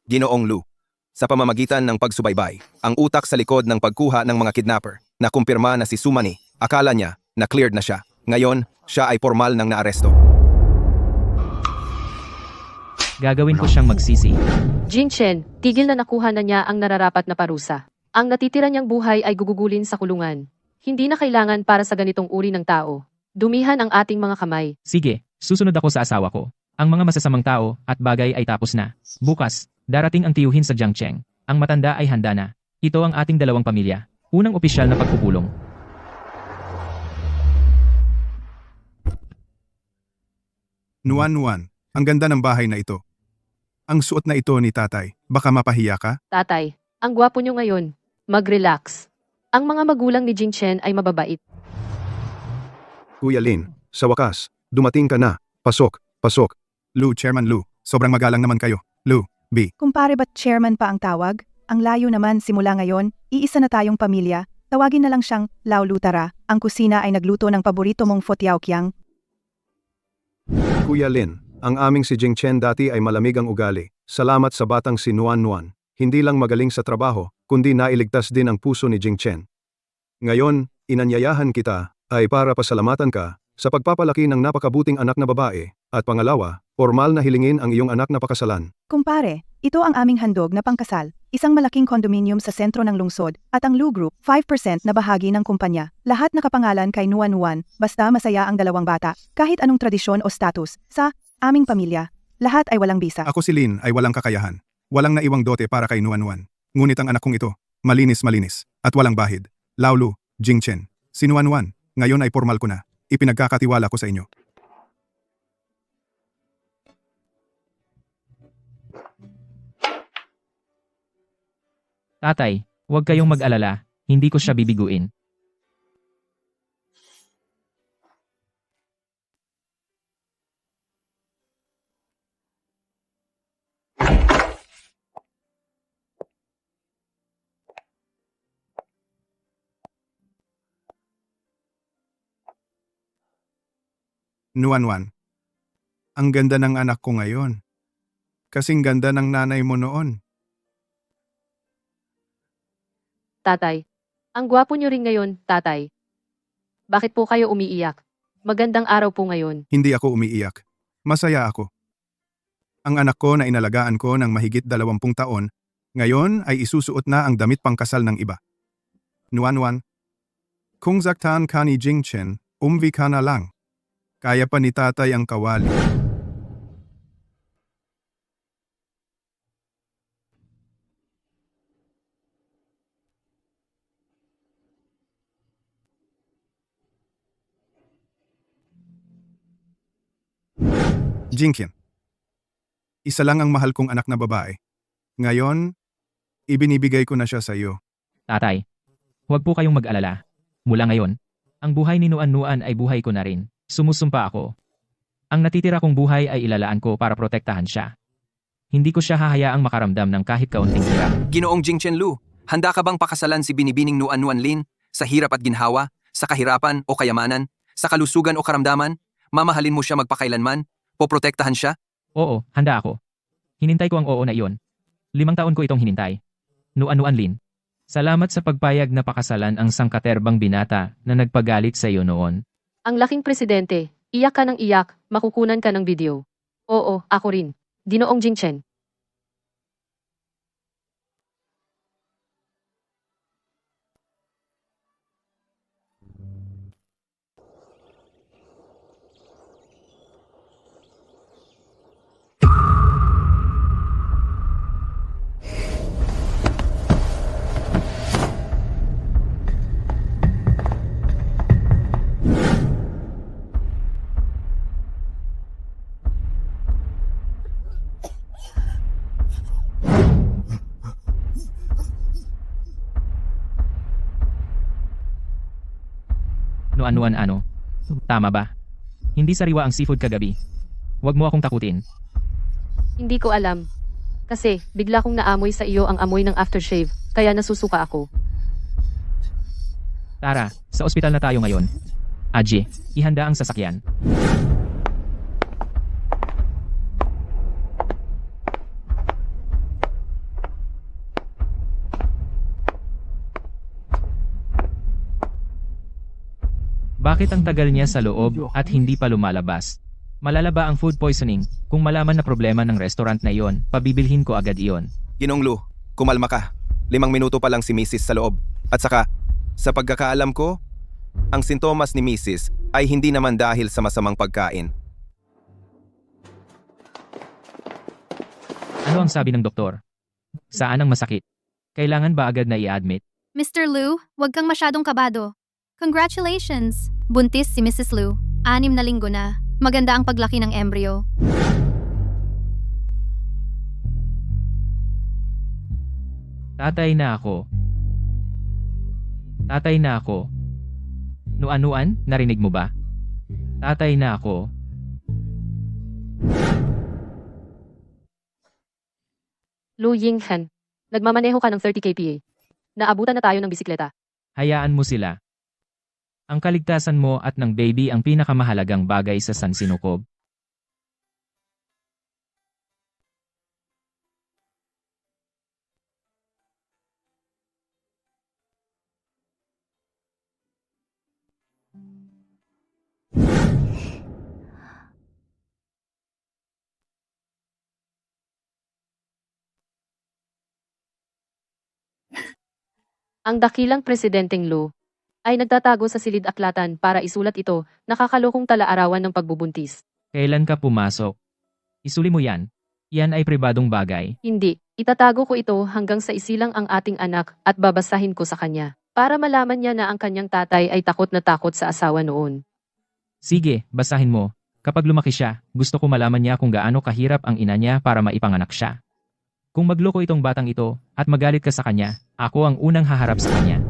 Ginoong Lu. Sa pamamagitan ng pagsubaybay, ang utak sa likod ng pagkuha ng mga kidnapper na kumpirma na si Sumani, akala niya na cleared na siya. Ngayon, siya ay formal nang naaresto. Gagawin ko siyang magsisi. Jing Chen, tigil na nakuha na niya ang nararapat na parusa. Ang natitira niyang buhay ay gugugulin sa kulungan. Hindi na kailangan para sa ganitong uri ng tao. Dumihan ang ating mga kamay. Sige, susunod ako sa asawa ko. Ang mga masasamang tao at bagay ay tapos na. Bukas, darating ang tiyuhin sa Jiangcheng. Ang matanda ay handa na. Ito ang ating dalawang pamilya. Unang opisyal na pagpupulong. Nuan, ang ganda ng bahay na ito. Ang suot na ito ni tatay, baka mapahiya ka? Tatay, ang gwapo niyo ngayon. Mag-relax. Ang mga magulang ni Jing Chen ay mababait. Kuya Lin, sa wakas, dumating ka na. Pasok. Lu, Chairman Lu, sobrang magalang naman kayo. Lu, B. Kumpare ba't chairman pa ang tawag? Ang layo naman simula ngayon, iisa na tayong pamilya. Tawagin na lang siyang Lao Lutara. Ang kusina ay nagluto ng paborito mong fotiao-kyang. Kuya Lin, ang aming si Jing Chen dati ay malamig ang ugali. Salamat sa batang si Nuan. Hindi lang magaling sa trabaho, kundi nailigtas din ang puso ni Jing Chen. Ngayon, inanyayahan kita ay para pasalamatan ka sa pagpapalaki ng napakabuting anak na babae, at pangalawa, formal na hilingin ang iyong anak na pakasalan. Kumpare, ito ang aming handog na pangkasal. Isang malaking kondominium sa sentro ng lungsod, at ang Lu Group, 5% na bahagi ng kumpanya. Lahat nakapangalan kay Nuan, basta masaya ang dalawang bata, kahit anong tradisyon o status. Sa aming pamilya, lahat ay walang bisa. Ako si Lin ay walang kakayahan. Walang naiwang dote para kay Nuan. Ngunit ang anak kong ito, malinis, at walang bahid. Lao Lu, Jing Chen. Si Nuan, ngayon ay formal ko na. Ipinagkakatiwala ko sa inyo. Tatay, huwag kayong mag-alala. Hindi ko siya bibiguin. Nuan, ang ganda ng anak ko ngayon. Kasing ganda ng nanay mo noon. Tatay, ang gwapo niyo rin ngayon, tatay. Bakit po kayo umiiyak? Magandang araw po ngayon. Hindi ako umiiyak. Masaya ako. Ang anak ko na inalagaan ko ng mahigit 20 taon, ngayon ay isusuot na ang damit pangkasal ng iba. Nuan, kung zaktan ka ni Jing Chen, umwi ka na lang. Kaya pa ni tatay ang kawali. Jingkin, isa lang ang mahal kong anak na babae. Ngayon, ibinibigay ko na siya sa iyo. Tatay, huwag po kayong mag-alala. Mula ngayon, ang buhay ni Nuan ay buhay ko na rin. Sumusumpa ako. Ang natitira kong buhay ay ilalaan ko para protektahan siya. Hindi ko siya hahayaang makaramdam ng kahit kaunting hirap. Ginoong Jing Chen Lu, handa ka bang pakasalan si binibining Nuan Lin sa hirap at ginhawa, sa kahirapan o kayamanan, sa kalusugan o karamdaman? Mamahalin mo siya magpakailanman? Poprotektahan siya? Oo, handa ako. Hinintay ko ang oo na iyon. 5 taon ko itong hinintay. Nuan Lin. Salamat sa pagpayag na pakasalan ang sangkaterbang binata na nagpagalit sa iyo noon. Ang laking presidente, iyak ka ng iyak, makukunan ka ng video. Oo, ako rin. Ginoong Jing Chen. Nuan ano? Tama ba? Hindi sariwa ang seafood kagabi. Huwag mo akong takutin. Hindi ko alam. Kasi, bigla kong naamoy sa iyo ang amoy ng aftershave, kaya nasusuka ako. Tara, sa ospital na tayo ngayon. Aji, ihanda ang sasakyan. Bakit ang tagal niya sa loob at hindi pa lumalabas? Malalaba ang food poisoning. Kung malaman na problema ng restaurant na iyon, pabibilhin ko agad iyon. Ginong Lu, kumalma ka. 5 minuto pa lang si Mrs. sa loob. At saka, sa pagkakaalam ko, ang sintomas ni Mrs. ay hindi naman dahil sa masamang pagkain. Ano ang sabi ng doktor? Saan ang masakit? Kailangan ba agad na i-admit? Mr. Liu, huwag kang masyadong kabado. Congratulations! Buntis si Mrs. Liu. 6 na linggo na. Maganda ang paglaki ng embryo. Tatay na ako. Tatay na ako. Nuan-nuan, narinig mo ba? Tatay na ako. Lu Yinghen, nagmamaneho ka ng 30 kph. Naabutan na tayo ng bisikleta. Hayaan mo sila. Ang kaligtasan mo at ng baby ang pinakamahalagang bagay sa sansinukob. Ang dakilang presidenteng Lu ay nagtatago sa silid-aklatan para isulat ito, nakakalokong tala-arawan ng pagbubuntis. Kailan ka pumasok? Isuli mo yan. Yan ay pribadong bagay. Hindi, itatago ko ito hanggang sa isilang ang ating anak at babasahin ko sa kanya. Para malaman niya na ang kanyang tatay ay takot na takot sa asawa noon. Sige, basahin mo. Kapag lumaki siya, gusto ko malaman niya kung gaano kahirap ang ina niya para maipanganak siya. Kung magloko itong batang ito at magalit ka sa kanya, ako ang unang haharap sa kanya.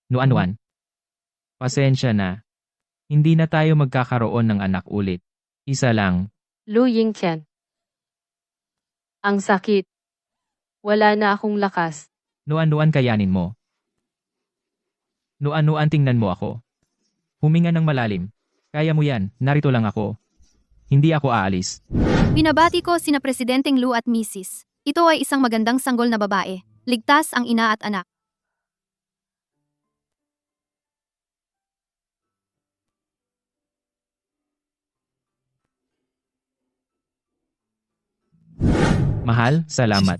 Nuan-nuan. Pasensya na. Hindi na tayo magkakaroon ng anak ulit. Isa lang. Lu Yingchen. Ang sakit. Wala na akong lakas. Nuan-nuan kayanin mo. Nuan-nuan tingnan mo ako. Huminga ng malalim. Kaya mo yan, narito lang ako. Hindi ako aalis. Binabati ko sina Presidenteng Lu at Mrs. Ito ay isang magandang sanggol na babae. Ligtas ang ina at anak. Mahal, salamat.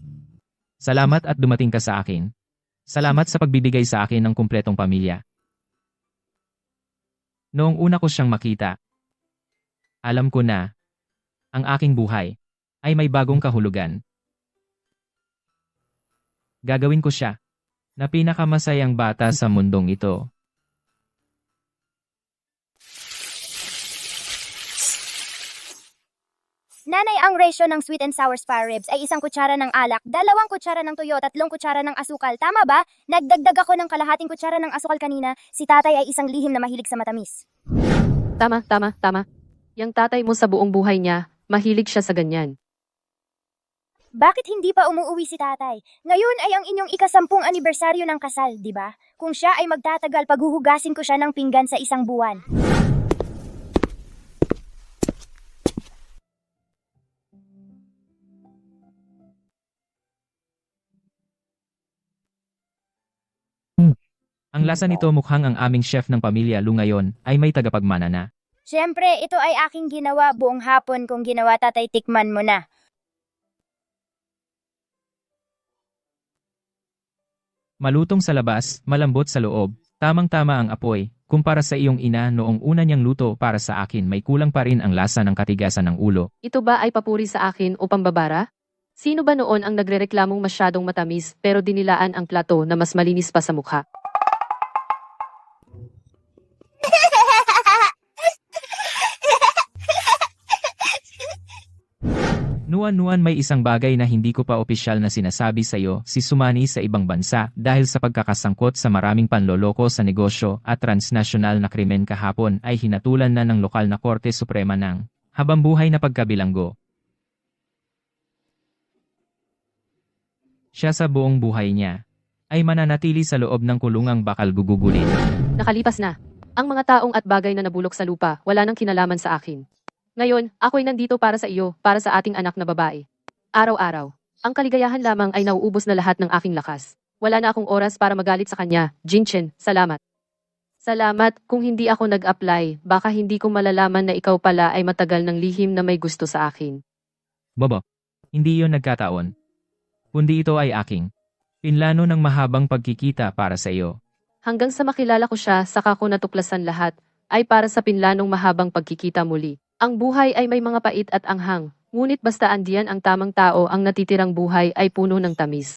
Salamat at dumating ka sa akin. Salamat sa pagbibigay sa akin ng kumpletong pamilya. Noong una ko siyang makita, alam ko na, ang aking buhay ay may bagong kahulugan. Gagawin ko siya na pinakamasayang bata sa mundong ito. Nanay, ang ratio ng sweet and sour spare ribs ay 1 kutsara ng alak, 2 kutsara ng tuyo, 3 kutsara ng asukal. Tama ba? Nagdagdag ako ng kalahating kutsara ng asukal kanina. Si tatay ay isang lihim na mahilig sa matamis. Tama. Yang tatay mo sa buong buhay niya, mahilig siya sa ganyan. Bakit hindi pa umuuwi si tatay? Ngayon ay ang inyong ika-10 anibersaryo ng kasal, di ba? Kung siya ay magtatagal, paghuhugasin ko siya ng pinggan sa 1 buwan. Ang lasa nito mukhang ang aming chef ng pamilya Lu ngayon ay may tagapagmana na. Siyempre, ito ay aking ginawa buong hapon. Kung ginawa tatay, tikman mo na. Malutong sa labas, malambot sa loob, tamang-tama ang apoy. Kumpara sa iyong ina noong una niyang luto para sa akin, may kulang pa rin ang lasa ng katigasan ng ulo. Ito ba ay papuri sa akin o pambabara? Sino ba noon ang nagrereklamong masyadong matamis pero dinilaan ang plato na mas malinis pa sa mukha? Nuan-nuan, may isang bagay na hindi ko pa opisyal na sinasabi sa iyo, si sumani sa ibang bansa dahil sa pagkakasangkot sa maraming panloloko sa negosyo at transnasyonal na krimen kahapon ay hinatulan na ng lokal na Korte Suprema ng habambuhay na pagkabilanggo. Siya sa buong buhay niya ay mananatili sa loob ng kulungang bakal gugugulin. Nakalipas na. Ang mga taong at bagay na nabulok sa lupa, wala nang kinalaman sa akin. Ngayon, ako'y nandito para sa iyo, para sa ating anak na babae. Araw-araw. Ang kaligayahan lamang ay nauubos na lahat ng aking lakas. Wala na akong oras para magalit sa kanya. Jingchen, salamat. Salamat, kung hindi ako nag-apply, baka hindi ko malalaman na ikaw pala ay matagal ng lihim na may gusto sa akin. Bobo, hindi yon nagkataon. Kundi ito ay aking pinlano ng mahabang pagkikita para sa iyo. Hanggang sa makilala ko siya, saka ko natuklasan lahat, ay para sa pinlanong mahabang pagkikita muli. Ang buhay ay may mga pait at anghang, ngunit basta andiyan ang tamang tao, ang natitirang buhay ay puno ng tamis.